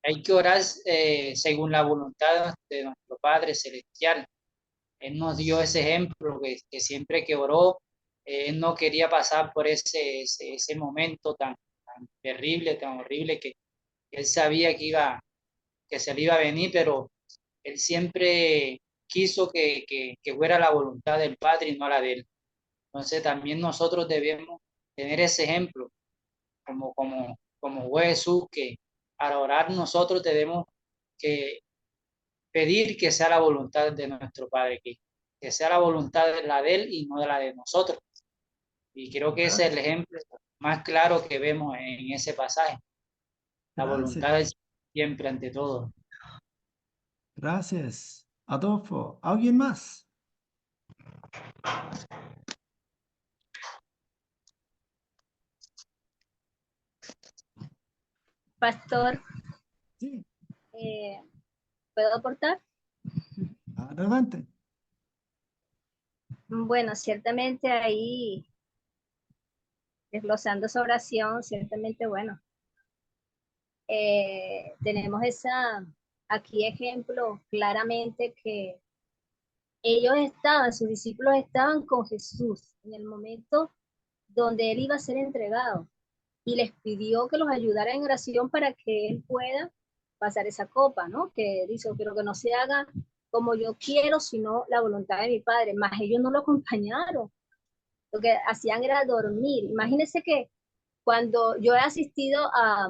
hay que orar según la voluntad de nuestro Padre Celestial. Él nos dio ese ejemplo que siempre que oró, él no quería pasar por ese momento tan terrible, tan horrible, que él sabía que se le iba a venir, pero él siempre quiso que fuera la voluntad del Padre y no la de él. Entonces también nosotros debemos tener ese ejemplo, como fue Jesús, que al orar nosotros debemos que pedir que sea la voluntad de nuestro Padre, que sea la voluntad de la de él y no de la de nosotros. Y creo que ese es el ejemplo más claro que vemos en ese pasaje. La Gracias. voluntad es siempre ante todo. Gracias. Adolfo, ¿alguien más? Pastor, Sí, ¿puedo aportar? adelante. Bueno, ciertamente ahí, desglosando esa oración, ciertamente, bueno, tenemos aquí ejemplo claramente que sus discípulos estaban con Jesús en el momento donde él iba a ser entregado y les pidió que los ayudara en oración para que él pueda pasar esa copa, ¿no? Que dice, pero que no se haga como yo quiero, sino la voluntad de mi Padre. Más ellos no lo acompañaron. Lo que hacían era dormir. Imagínense que cuando yo he asistido a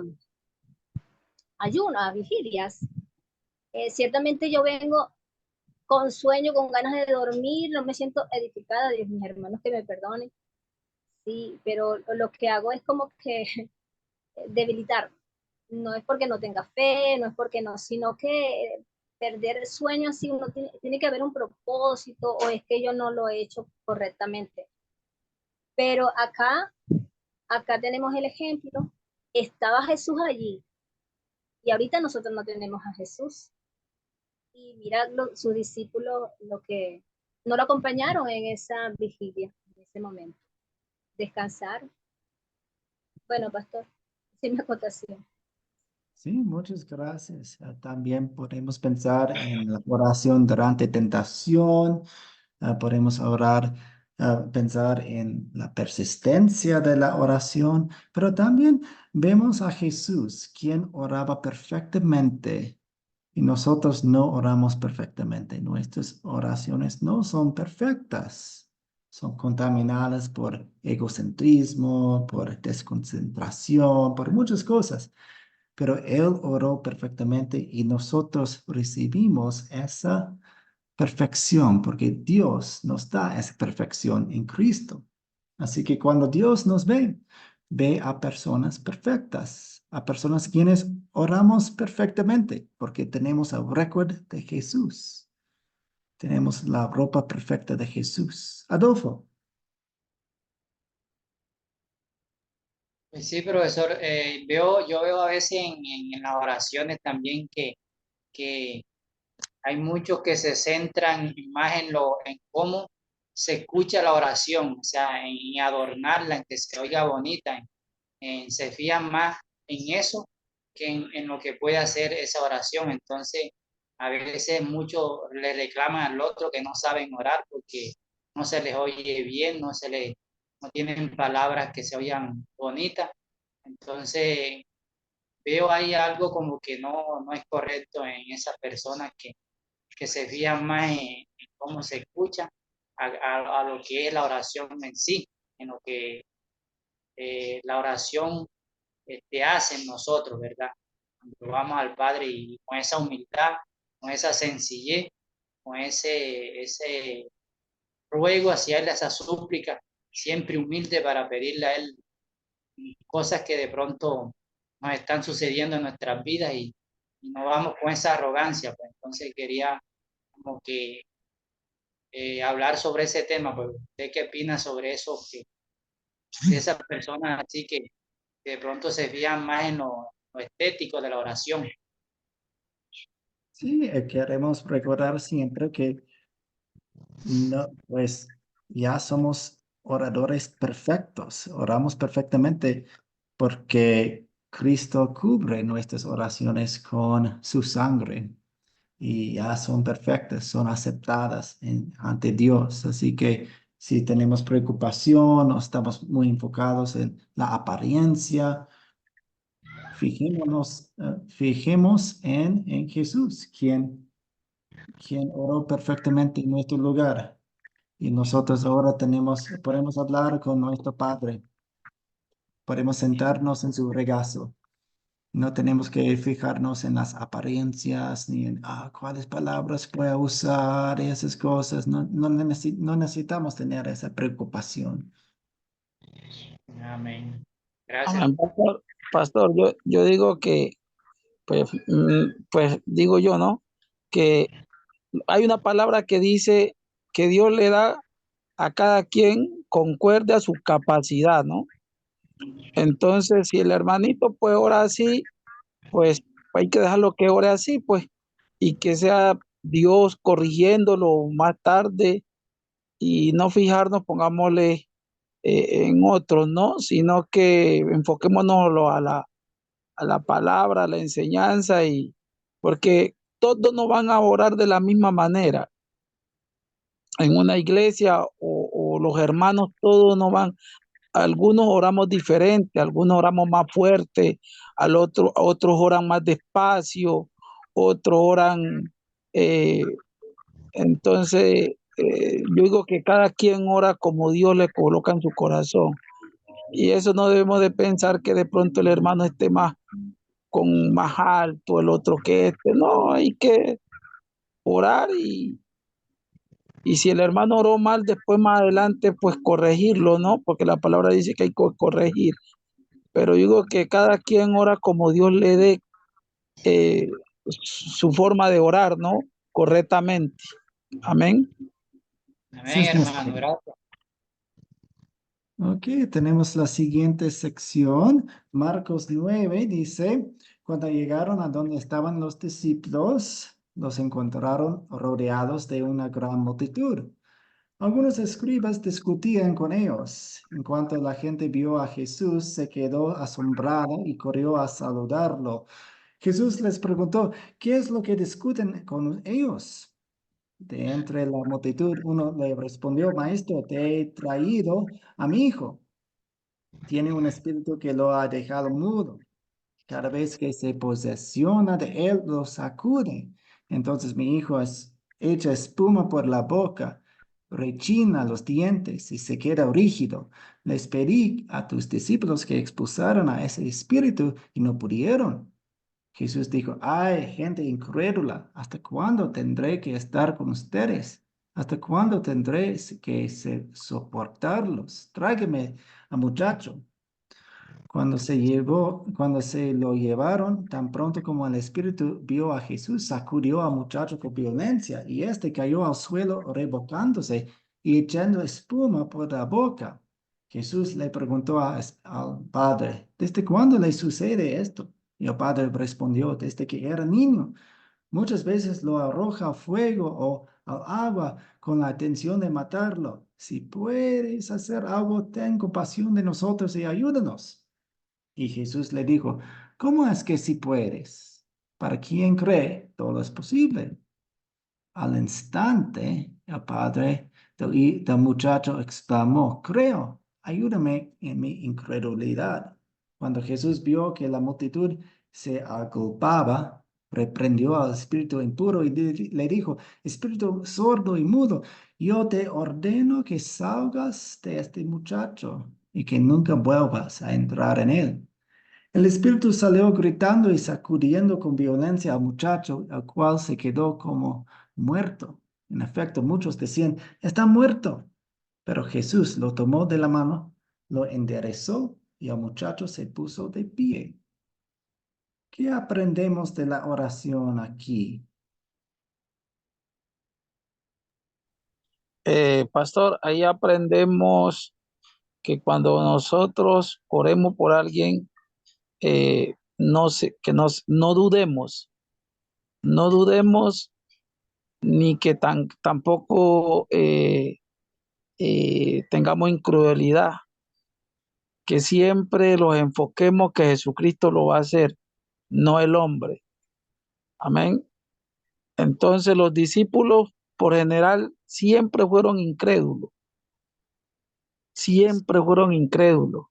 ayuno, a vigilias, ciertamente yo vengo con sueño, con ganas de dormir, no me siento edificada, Dios, mis hermanos que me perdonen, sí, pero lo que hago es como que debilitar. No es porque no tenga fe, no es porque no, sino que perder el sueño así, uno tiene que haber un propósito o es que yo no lo he hecho correctamente. Pero acá tenemos el ejemplo, estaba Jesús allí y ahorita nosotros no tenemos a Jesús. Y mira, sus discípulos lo que no lo acompañaron en esa vigilia, en ese momento. Descansar. Bueno, pastor, sin acotación. Sí, muchas gracias. También podemos pensar en la oración durante tentación. Podemos orar, pensar en la persistencia de la oración, pero también vemos a Jesús, quien oraba perfectamente y nosotros no oramos perfectamente. Nuestras oraciones no son perfectas. Son contaminadas por egocentrismo, por desconcentración, por muchas cosas. Pero Él oró perfectamente y nosotros recibimos esa perfección porque Dios nos da esa perfección en Cristo. Así que cuando Dios nos ve, ve a personas perfectas, a personas quienes oramos perfectamente porque tenemos el récord de Jesús. Tenemos la ropa perfecta de Jesús. Adolfo. Pues sí, profesor, yo veo a veces en las oraciones también que hay muchos que se centran más en cómo se escucha la oración, o sea, en adornarla, en que se oiga bonita, se fían más en eso que en lo que puede hacer esa oración. Entonces, a veces muchos le reclaman al otro que no saben orar porque no se les oye bien, no tienen palabras que se oigan bonitas. Entonces, veo ahí algo como que no es correcto en esas personas que se fijan más en cómo se escucha a lo que es la oración en sí, en lo que la oración hace en nosotros, ¿verdad? Cuando vamos al Padre y con esa humildad, con esa sencillez, con ese ruego hacia Él, esa súplica, siempre humilde para pedirle a Él cosas que de pronto nos están sucediendo en nuestras vidas y no vamos con esa arrogancia. Pues entonces quería como que hablar sobre ese tema, pues ¿usted qué opina sobre eso? Que de esas personas así que de pronto se fijan más en lo estético de la oración. Sí, queremos recordar siempre que no, pues ya somos oradores perfectos, oramos perfectamente porque Cristo cubre nuestras oraciones con su sangre y ya son perfectas, son aceptadas ante Dios. Así que si tenemos preocupación o estamos muy enfocados en la apariencia, fijemos en Jesús, quien oró perfectamente en nuestro lugar. Y nosotros ahora podemos hablar con nuestro Padre, podemos sentarnos en su regazo. No tenemos que fijarnos en las apariencias ni en cuáles palabras voy a usar y esas cosas. No necesitamos tener esa preocupación. Amén. Gracias. Amén. Pastor, yo digo que, pues digo yo, ¿no? Que hay una palabra que dice que Dios le da a cada quien concuerde a su capacidad, ¿no? Entonces, si el hermanito puede orar así, pues hay que dejarlo que ore así, pues, y que sea Dios corrigiéndolo más tarde y no fijarnos, pongámosle en otros, ¿no? Sino que enfoquémonos a la palabra, a la enseñanza, y porque todos no van a orar de la misma manera. En una iglesia o los hermanos todos no van, algunos oramos diferente, algunos oramos más fuerte, otros oran más despacio, otros oran, eh, entonces yo digo que cada quien ora como Dios le coloca en su corazón. Y eso no debemos de pensar que de pronto el hermano esté más alto, el otro que este. No, hay que orar y si el hermano oró mal, después más adelante, pues corregirlo, ¿no? Porque la palabra dice que hay que corregir. Pero digo que cada quien ora como Dios le dé eh, su forma de orar, ¿no? Correctamente. Amén. Así Amén, es, hermano. Gracias. Ok, tenemos la siguiente sección. Marcos 9 dice, cuando llegaron a donde estaban los discípulos, los encontraron rodeados de una gran multitud. Algunos escribas discutían con ellos. En cuanto la gente vio a Jesús, se quedó asombrada y corrió a saludarlo. Jesús les preguntó, ¿qué es lo que discuten con ellos? De entre la multitud, uno le respondió, Maestro, te he traído a mi hijo. Tiene un espíritu que lo ha dejado mudo. Cada vez que se posesiona de él, lo sacude. Entonces mi hijo echa espuma por la boca, rechina los dientes y se queda rígido. Les pedí a tus discípulos que expulsaran a ese espíritu y no pudieron. Jesús dijo, ay, gente incrédula, ¿hasta cuándo tendré que estar con ustedes? ¿Hasta cuándo tendré que soportarlos? Tráigame al muchacho. Cuando se lo llevaron, tan pronto como el espíritu vio a Jesús, sacudió al muchacho con violencia y éste cayó al suelo rebocándose y echando espuma por la boca. Jesús le preguntó al padre, ¿desde cuándo le sucede esto? Y el padre respondió, desde que era niño. Muchas veces lo arroja al fuego o al agua con la intención de matarlo. Si puedes hacer algo, ten compasión de nosotros y ayúdanos. Y Jesús le dijo, ¿Cómo es que si puedes? Para quien cree, todo es posible. Al instante, el padre del muchacho exclamó, creo, ayúdame en mi incredulidad. Cuando Jesús vio que la multitud se agolpaba, reprendió al espíritu impuro y le dijo, espíritu sordo y mudo, yo te ordeno que salgas de este muchacho y que nunca vuelvas a entrar en él. El espíritu salió gritando y sacudiendo con violencia al muchacho, el cual se quedó como muerto. En efecto, muchos decían, está muerto. Pero Jesús lo tomó de la mano, lo enderezó y el muchacho se puso de pie. ¿Qué aprendemos de la oración aquí? Pastor, ahí aprendemos que cuando nosotros oremos por alguien, no dudemos, no dudemos ni que tampoco tengamos incredulidad, que siempre los enfoquemos que Jesucristo lo va a hacer, no el hombre. Amén. Entonces los discípulos por general siempre fueron incrédulos, siempre fueron incrédulos.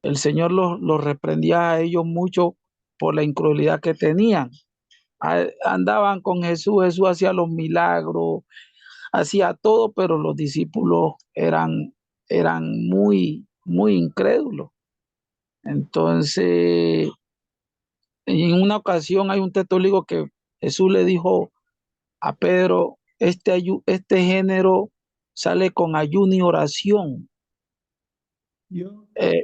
El Señor los reprendía a ellos mucho por la incredulidad que tenían. Andaban con Jesús, Jesús hacía los milagros, hacía todo, pero los discípulos eran muy, muy incrédulos. Entonces, en una ocasión hay un texto bíblico que Jesús le dijo a Pedro, este género sale con ayuno y oración.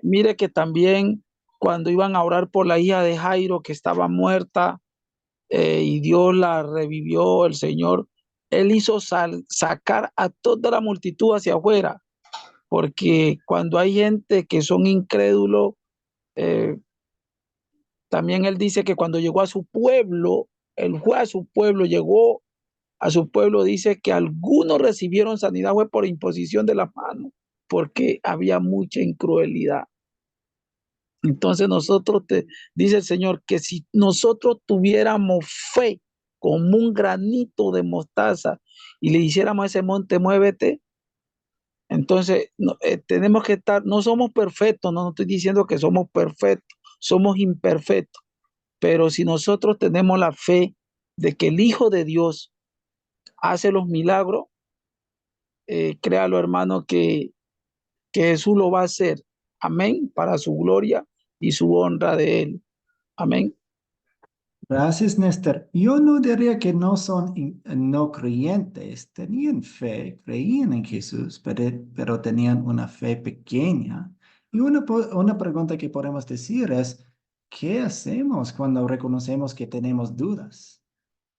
Mire que también cuando iban a orar por la hija de Jairo que estaba muerta y Dios la revivió, el Señor, él hizo sacar a toda la multitud hacia afuera, porque cuando hay gente que son incrédulos, también él dice que cuando llegó a su pueblo, él fue a su pueblo, llegó a su pueblo, dice que algunos recibieron sanidad fue por imposición de las manos, porque había mucha incredulidad. Entonces dice el Señor, que si nosotros tuviéramos fe como un granito de mostaza y le hiciéramos a ese monte, muévete, entonces tenemos que no somos perfectos, no estoy diciendo que somos perfectos, somos imperfectos, pero si nosotros tenemos la fe de que el Hijo de Dios hace los milagros, créalo hermano que Jesús lo va a hacer, amén, para su gloria y su honra de él, amén. Gracias, Néstor. Yo no diría que no son no creyentes. Tenían fe, creían en Jesús, pero tenían una fe pequeña. Y una pregunta que podemos decir es, ¿qué hacemos cuando reconocemos que tenemos dudas?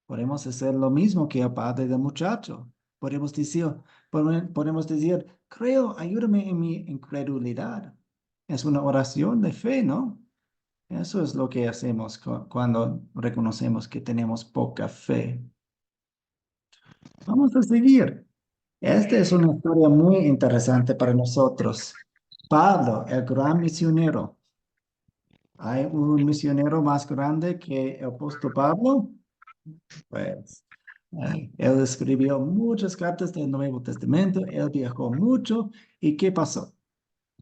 Podemos hacer lo mismo que el padre del muchacho. Podemos decir, creo, ayúdame en mi incredulidad. Es una oración de fe, ¿no? Eso es lo que hacemos cuando reconocemos que tenemos poca fe. Vamos a seguir. Esta es una historia muy interesante para nosotros. Pablo, el gran misionero. ¿Hay un misionero más grande que el apóstol Pablo? Pues él escribió muchas cartas del Nuevo Testamento, él viajó mucho. ¿Y qué pasó?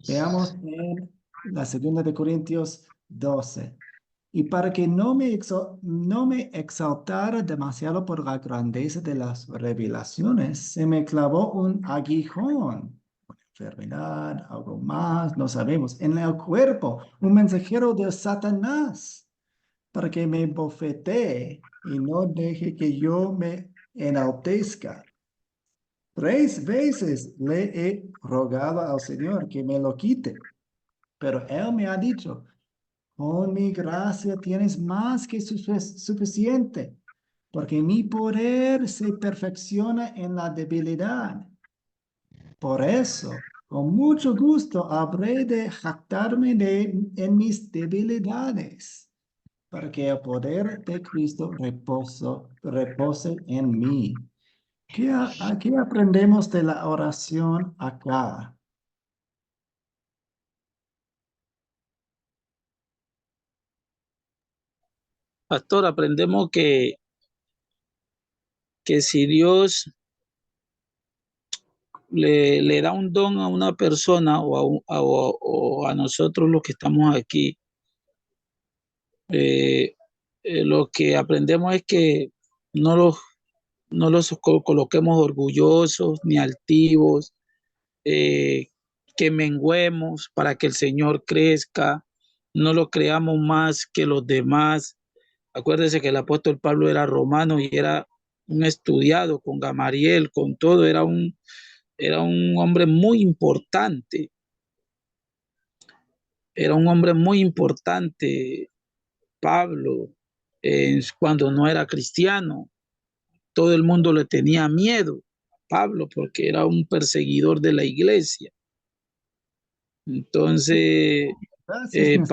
Veamos en la segunda de Corintios 12. Y para que no me exaltara demasiado por la grandeza de las revelaciones, se me clavó un aguijón, una enfermedad, algo más, no sabemos, en el cuerpo, un mensajero de Satanás, para que me bofetee y no deje que yo me enaltezca. 3 veces le he rogado al Señor que me lo quite, pero Él me ha dicho, con mi gracia tienes más que suficiente, porque mi poder se perfecciona en la debilidad. Por eso, con mucho gusto, habré de jactarme en mis debilidades, para que el poder de Cristo repose en mí. ¿Qué aprendemos de la oración acá? Pastor, aprendemos que si Dios le da un don a una persona o a nosotros los que estamos aquí, lo que aprendemos es que no los, no los coloquemos orgullosos ni altivos, eh, que menguemos para que el Señor crezca, no lo creamos más que los demás. Acuérdese que el apóstol Pablo era romano y era un estudiado con Gamaliel, con todo, era un hombre muy importante, era un hombre muy importante, Pablo, cuando no era cristiano. Todo el mundo le tenía miedo a Pablo porque era un perseguidor de la iglesia. Entonces, Gracias, Néstor.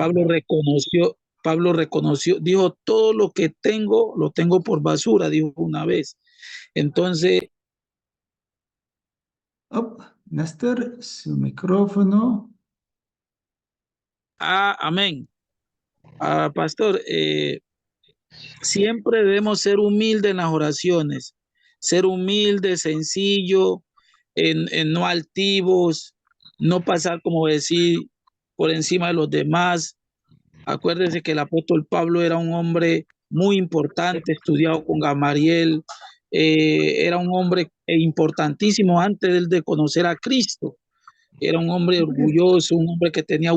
Pablo reconoció, dijo, todo lo que tengo, lo tengo por basura, dijo una vez. Entonces, Oh, Néstor, su micrófono. amén. Pastor, siempre debemos ser humildes en las oraciones, ser humildes, sencillo, en no altivos, no pasar, como decir, por encima de los demás. Acuérdese que el apóstol Pablo era un hombre muy importante, estudiado con Gamaliel, era un hombre importantísimo antes de conocer a Cristo. Era un hombre orgulloso, un hombre que tenía...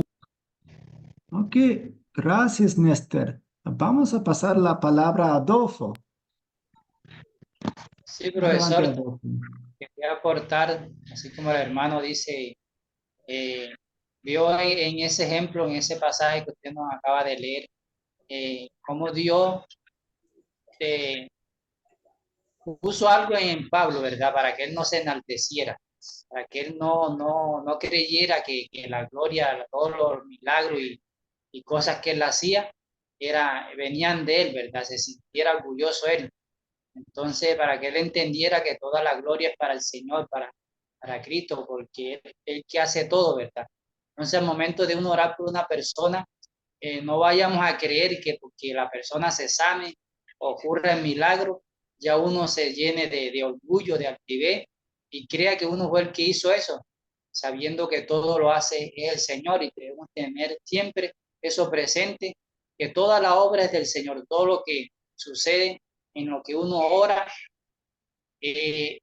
Ok, gracias, Néstor. Vamos a pasar la palabra a Adolfo. Sí, Adelante, profesor, Adolfo. quería aportar, así como el hermano dice, eh, vio en ese ejemplo, en ese pasaje que usted nos acaba de leer, cómo Dios eh, puso algo en Pablo, ¿verdad? Para que él no se enalteciera, para que él no creyera que la gloria, todos los milagros y cosas que él hacía venían de él, ¿verdad? Se sintiera orgulloso él. Entonces, para que él entendiera que toda la gloria es para el Señor, para Cristo, porque él que hace todo, ¿verdad? Entonces, al momento de uno orar por una persona, no vayamos a creer que porque la persona se sane, ocurra el milagro, ya uno se llene de orgullo, de altivez y crea que uno fue el que hizo eso, sabiendo que todo lo hace el Señor y debemos tener siempre eso presente, que toda la obra es del Señor, todo lo que sucede en lo que uno ora, es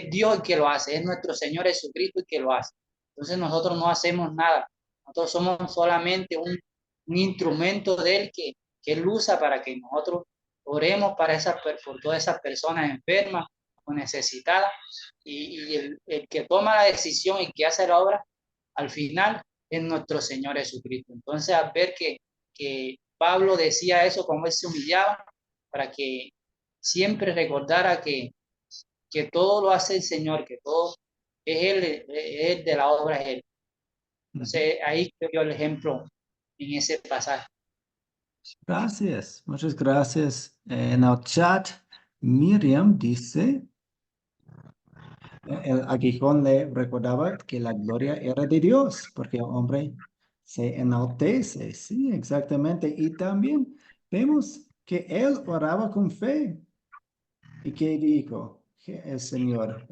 Dios el que lo hace, es nuestro Señor Jesucristo el que lo hace. Entonces nosotros no hacemos nada, nosotros somos solamente un instrumento de Él que Él usa para que nosotros oremos por todas esas personas enfermas o necesitadas y el que toma la decisión y que hace la obra al final es nuestro Señor Jesucristo. Entonces al ver que Pablo decía eso, como él se humillaba, para que siempre recordara que todo lo hace el Señor, que todo es Él de la obra, es Él. Entonces ahí yo el ejemplo en ese pasaje. Gracias, muchas gracias. En el chat, Miriam dice, el aguijón le recordaba que la gloria era de Dios, porque el hombre se enaltece, sí, exactamente. Y también vemos que él oraba con fe. ¿Y qué dijo? El Señor,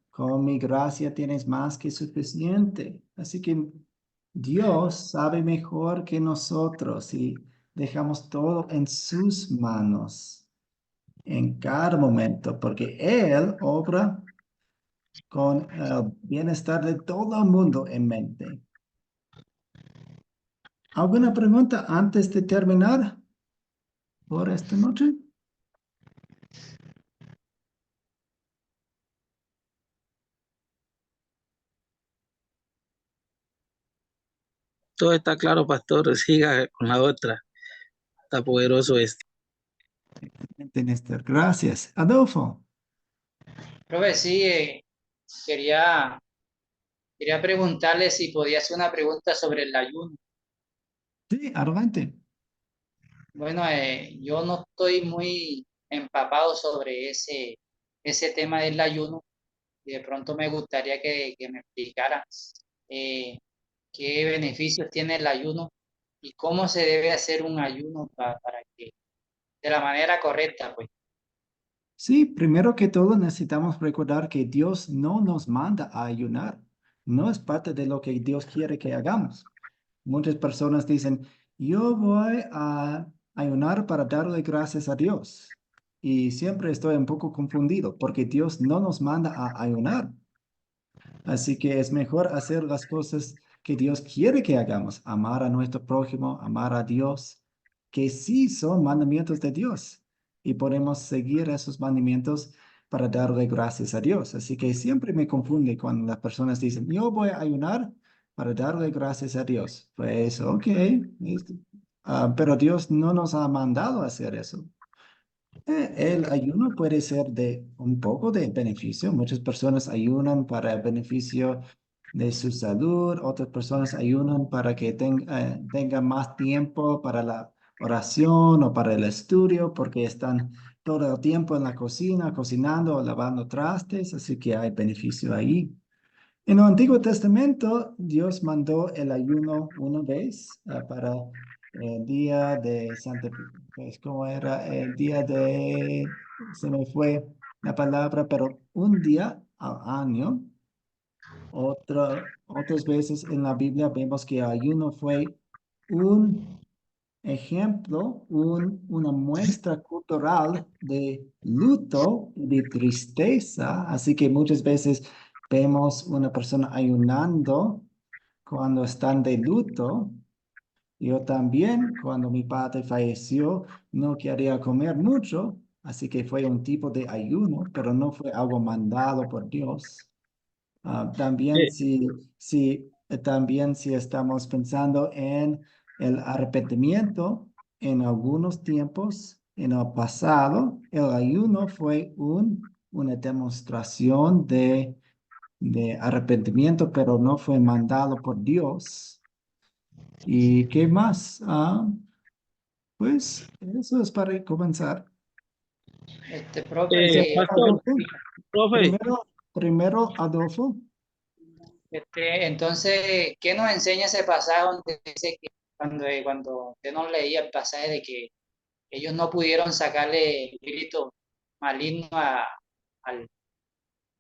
con mi gracia tienes más que suficiente. Así que Dios sabe mejor que nosotros y dejamos todo en sus manos en cada momento, porque Él obra con el bienestar de todo el mundo en mente. ¿Alguna pregunta antes de terminar por esta noche? Todo está claro, pastor, siga con la otra. Está poderoso esto. Néstor, gracias. Adolfo. Profe, sí, quería preguntarle si podía hacer una pregunta sobre el ayuno. Sí, adelante. Bueno, yo no estoy muy empapado sobre ese tema del ayuno. Y de pronto me gustaría que me explicara eh, qué beneficios tiene el ayuno y cómo se debe hacer un ayuno para que de la manera correcta, pues. Sí, primero que todo necesitamos recordar que Dios no nos manda a ayunar. No es parte de lo que Dios quiere que hagamos. Muchas personas dicen, yo voy a ayunar para darle gracias a Dios. Y siempre estoy un poco confundido porque Dios no nos manda a ayunar. Así que es mejor hacer las cosas que Dios quiere que hagamos, amar a nuestro prójimo, amar a Dios, que sí son mandamientos de Dios y podemos seguir esos mandamientos para darle gracias a Dios. Así que siempre me confunde cuando las personas dicen, yo voy a ayunar para darle gracias a Dios. Pues, ok, pero Dios no nos ha mandado a hacer eso. El ayuno puede ser de un poco de beneficio. Muchas personas ayunan para el beneficio de su salud, otras personas ayunan para que tengan más tiempo para la oración o para el estudio, porque están todo el tiempo en la cocina, cocinando o lavando trastes, así que hay beneficio ahí. En el Antiguo Testamento, Dios mandó el ayuno una vez para el día de Santa, pues, ¿cómo era? El día de, se me fue la palabra, pero un día al año. Otras veces en la Biblia vemos que el ayuno fue un ejemplo, una muestra cultural de luto y de tristeza. Así que muchas veces vemos una persona ayunando cuando están de luto. Yo también, cuando mi padre falleció, no quería comer mucho, así que fue un tipo de ayuno, pero no fue algo mandado por Dios. También Eh, también si estamos pensando en el arrepentimiento, en algunos tiempos, en el pasado, el ayuno fue una demostración de arrepentimiento, pero no fue mandado por Dios. ¿Y qué más? Pues eso es para comenzar. Profe, Pastor, Adolfo, profe, primero, Adolfo. entonces, ¿qué nos enseña ese pasaje donde dice que cuando usted nos leía el pasaje de que ellos no pudieron sacarle el espíritu maligno al,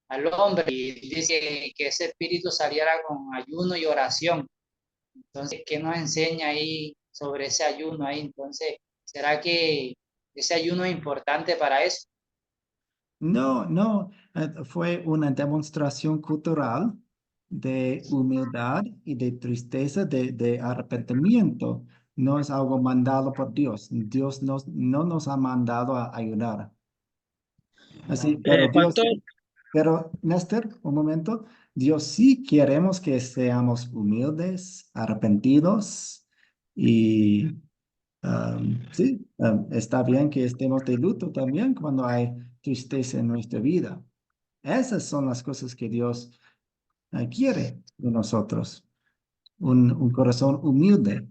al hombre y dice que ese espíritu saliera con ayuno y oración? Entonces, ¿qué nos enseña ahí sobre ese ayuno ahí? Entonces, ¿será que ese ayuno es importante para eso? No, no, fue una demostración cultural de humildad y de tristeza, de arrepentimiento. No es algo mandado por Dios. Dios no nos ha mandado a ayudar. Así, pastor, pero Néstor, un momento. Dios sí queremos que seamos humildes, arrepentidos y sí, está bien que estemos de luto también cuando hay tristeza en nuestra vida. Esas son las cosas que Dios quiere de nosotros. Un corazón humilde.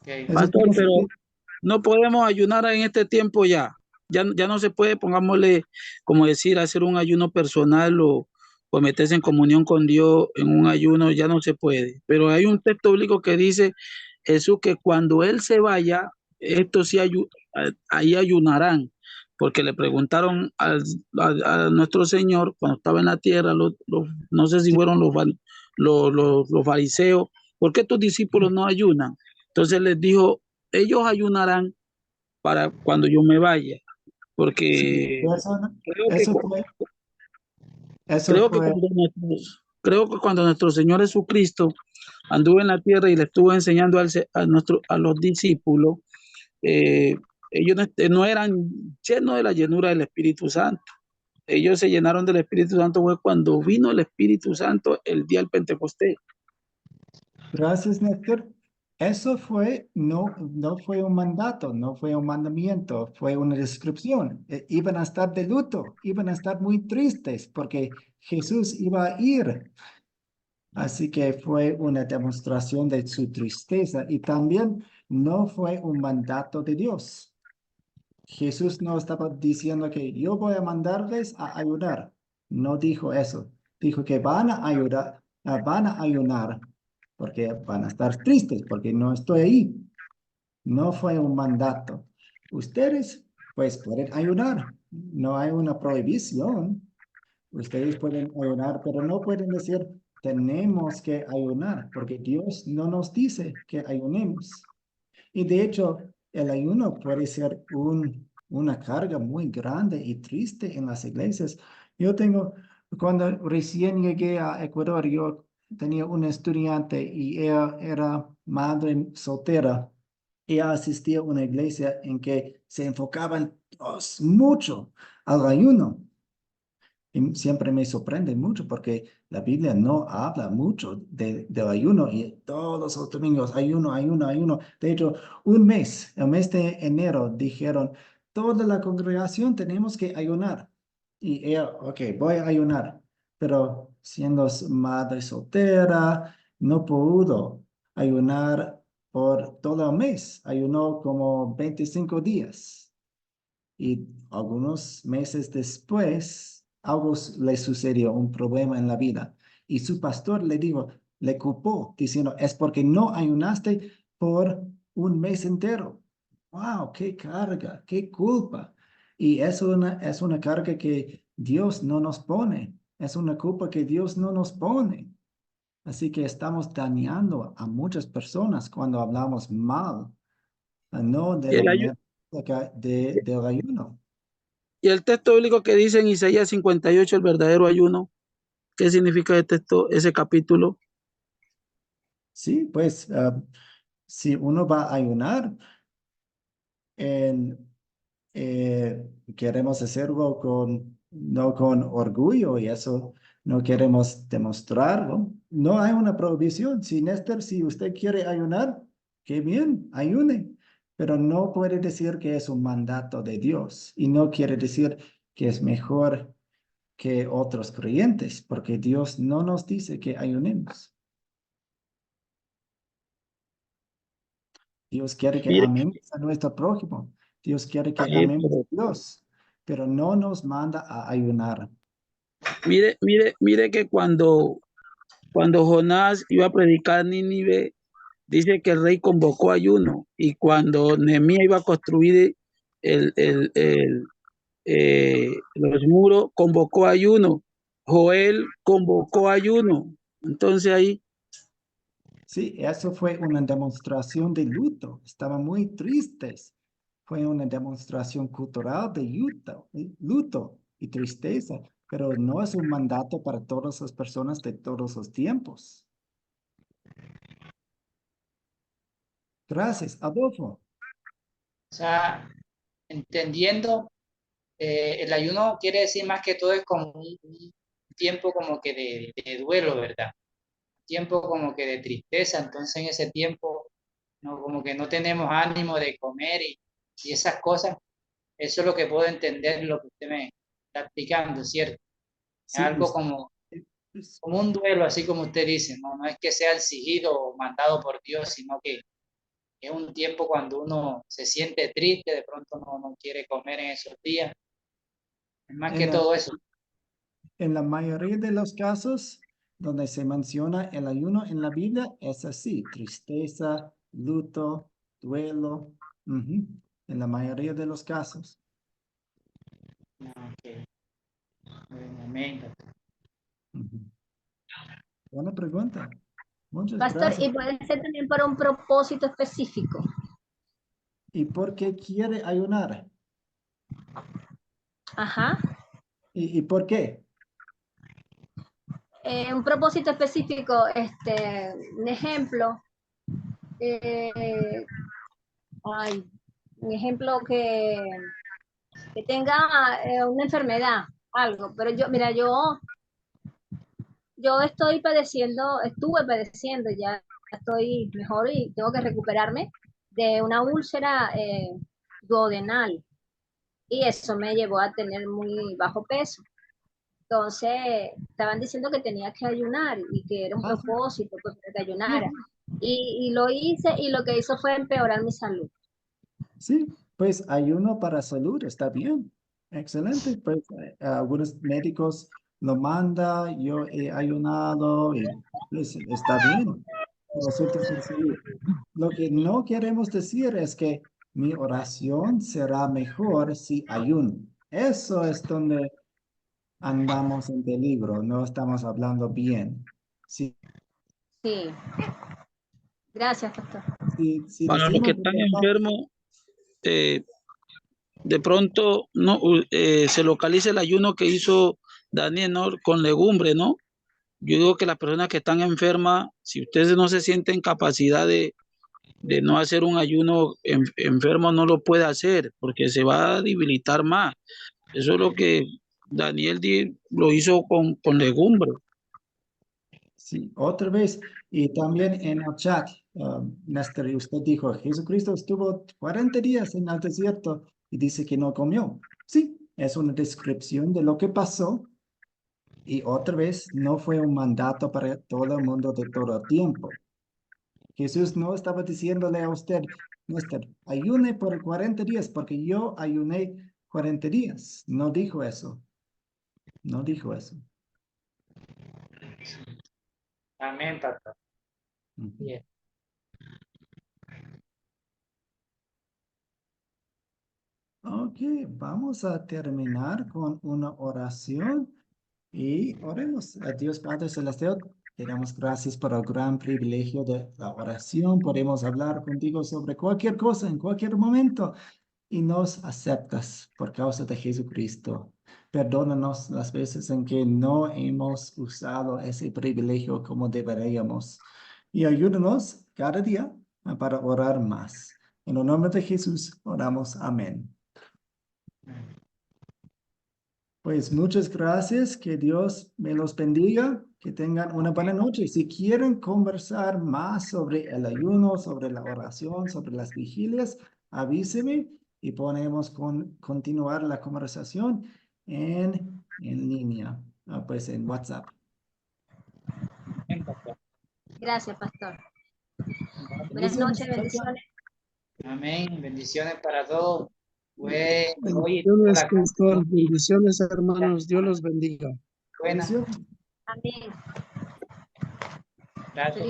Que Eso pastor, pienso pero que no podemos ayunar en este tiempo ya. Ya no se puede, pongámosle, como decir, hacer un ayuno personal o meterse en comunión con Dios en un ayuno, ya no se puede. Pero hay un texto bíblico que dice Jesús que cuando Él se vaya, estos sí ahí ayunarán, porque le preguntaron a nuestro Señor cuando estaba en la tierra, no sé si sí. fueron los fariseos, ¿por qué tus discípulos no ayunan? Entonces les dijo, ellos ayunarán para cuando yo me vaya, Sí, porque creo que, eso fue, eso creo que fue, creo que cuando nuestro Señor Jesucristo anduvo en la tierra y le estuvo enseñando a los discípulos, eh, ellos no eran llenos de la llenura del Espíritu Santo. Ellos se llenaron del Espíritu Santo fue cuando vino el Espíritu Santo el día del Pentecostés. gracias, Néstor. Eso fue, no fue un mandato, no fue un mandamiento, fue una descripción. Iban a estar de luto, iban a estar muy tristes porque Jesús iba a ir. Así que fue una demostración de su tristeza y también no fue un mandato de Dios. Jesús no estaba diciendo que yo voy a mandarles a ayudar. No dijo eso. Dijo que van a ayunar porque van a estar tristes porque no estoy ahí. No fue un mandato. Ustedes, pues, pueden ayunar. No hay una prohibición. Ustedes pueden ayunar, pero no pueden decir, tenemos que ayunar, porque Dios no nos dice que ayunemos. Y de hecho, el ayuno puede ser una carga muy grande y triste en las iglesias. Cuando recién llegué a Ecuador, yo tenía una estudiante y ella era madre soltera. Ella asistía a una iglesia en que se enfocaban todos mucho al ayuno. Y siempre me sorprende mucho porque la Biblia no habla mucho del ayuno y todos los domingos ayuno, ayuno, ayuno. De hecho, el mes de enero, dijeron, toda la congregación tenemos que ayunar. Y ella, ok, voy a ayunar. Pero siendo madre soltera, no pudo ayunar por todo el mes. Ayunó como 25 días. Y algunos meses después, algo le sucedió, un problema en la vida. Y su pastor le dijo, le culpó, diciendo, es porque no ayunaste por un mes entero. ¡Wow! ¡Qué carga! ¡Qué culpa! Y es una carga que Dios no nos pone. Es una culpa que Dios no nos pone. Así que estamos dañando a muchas personas cuando hablamos mal, no de Y la el, manera del ayuno. y el texto bíblico que dice en Isaías 58, el verdadero ayuno, ¿qué significa el texto, ese capítulo? Sí, pues si uno va a ayunar, en, queremos hacerlo no con orgullo y eso no queremos demostrarlo. No hay una prohibición. Si Néstor, si usted quiere ayunar, qué bien, ayune. Pero no puede decir que es un mandato de Dios y no quiere decir que es mejor que otros creyentes, porque Dios no nos dice que ayunemos. Dios quiere que Mire, amemos a nuestro prójimo. Dios quiere que sí, amemos a Dios, pero no nos manda a ayunar. mire que cuando Jonás iba a predicar en Nínive, dice que el rey convocó ayuno, y cuando Nehemías iba a construir los muros, convocó ayuno. Joel convocó ayuno. Entonces ahí, Sí, eso fue una demostración de luto. Estaban muy tristes. Fue una demostración cultural de luto y tristeza, pero no es un mandato para todas las personas de todos los tiempos. Gracias, Adolfo. O sea, entendiendo, el ayuno quiere decir más que todo es como un tiempo como que de duelo, ¿verdad? Tiempo como que de tristeza, entonces en ese tiempo no, como que no tenemos ánimo de comer y esas cosas, eso es lo que puedo entender lo que usted me está explicando, ¿cierto? Es Sí, algo como un duelo, así como usted dice, ¿no? No es que sea exigido o mandado por Dios, sino que es un tiempo cuando uno se siente triste, de pronto no quiere comer en esos días, es más que en la, todo eso. en la mayoría de los casos donde se menciona el ayuno en la Biblia, es así, tristeza, luto, duelo, ujú, en la mayoría de los casos. Okay. Amén. Ujú. Buena pregunta. Muchas Pastor, gracias. y puede ser también para un propósito específico. ¿Y por qué quiere ayunar? Ajá. ¿Y por qué? Un propósito específico, un ejemplo, ay, un ejemplo que tenga una enfermedad, algo, pero mira, yo estuve padeciendo, ya estoy mejor y tengo que recuperarme de una úlcera duodenal y eso me llevó a tener muy bajo peso. Entonces, estaban diciendo que tenía que ayunar y que era un Ah, sí, propósito pues, que sí, ayunara. Y lo hice y lo que hizo fue empeorar mi salud. sí, pues ayuno para salud está bien. Excelente. Pues algunos médicos lo mandan, yo he ayunado y pues, está bien. Nosotros en salud. Lo que no queremos decir es que mi oración será mejor si ayuno. Eso es donde andamos en peligro, no estamos hablando bien. Si, Sí. Gracias, pastor. si Para los que decimos están que no, enfermos, de pronto no se localiza el ayuno que hizo Daniel, ¿no? Con legumbre, ¿no? Yo digo que las personas que están enfermas, si ustedes no se sienten en capacidad de no hacer un ayuno enfermo, no lo puede hacer porque se va a debilitar más. Eso es lo que Daniel lo hizo con legumbre. sí, otra vez, y también en el chat, Néstor, usted dijo, Jesucristo estuvo 40 días en el desierto y dice que no comió. Sí, es una descripción de lo que pasó. Y otra vez, no fue un mandato para todo el mundo de todo el tiempo. Jesús no estaba diciéndole a usted, Néstor, ayune por 40 días, porque yo ayuné 40 días. No dijo eso. No dijo eso. Amén, pastor. Ujú. Bien. Ok, vamos a terminar con una oración y oremos a Dios Padre Celestial. Te damos gracias por el gran privilegio de la oración. Podemos hablar contigo sobre cualquier cosa en cualquier momento y nos aceptas por causa de Jesucristo. Perdónanos las veces en que no hemos usado ese privilegio como deberíamos y ayúdanos cada día para orar más. En el nombre de Jesús oramos. Amén. Pues muchas gracias, que Dios me los bendiga, que tengan una buena noche. Si quieren conversar más sobre el ayuno, sobre la oración, sobre las vigilias, avíseme y podemos continuar la conversación en línea, pues en WhatsApp. Amén, pastor. Gracias, pastor. Buenas Bendiciones. noches, Chao, chao. bendiciones. Amén. Bendiciones para todos. Hoy Bendiciones, la pastor. Bendiciones, hermanos. Dios los bendiga. buena. Bendiciones. Amén. Gracias.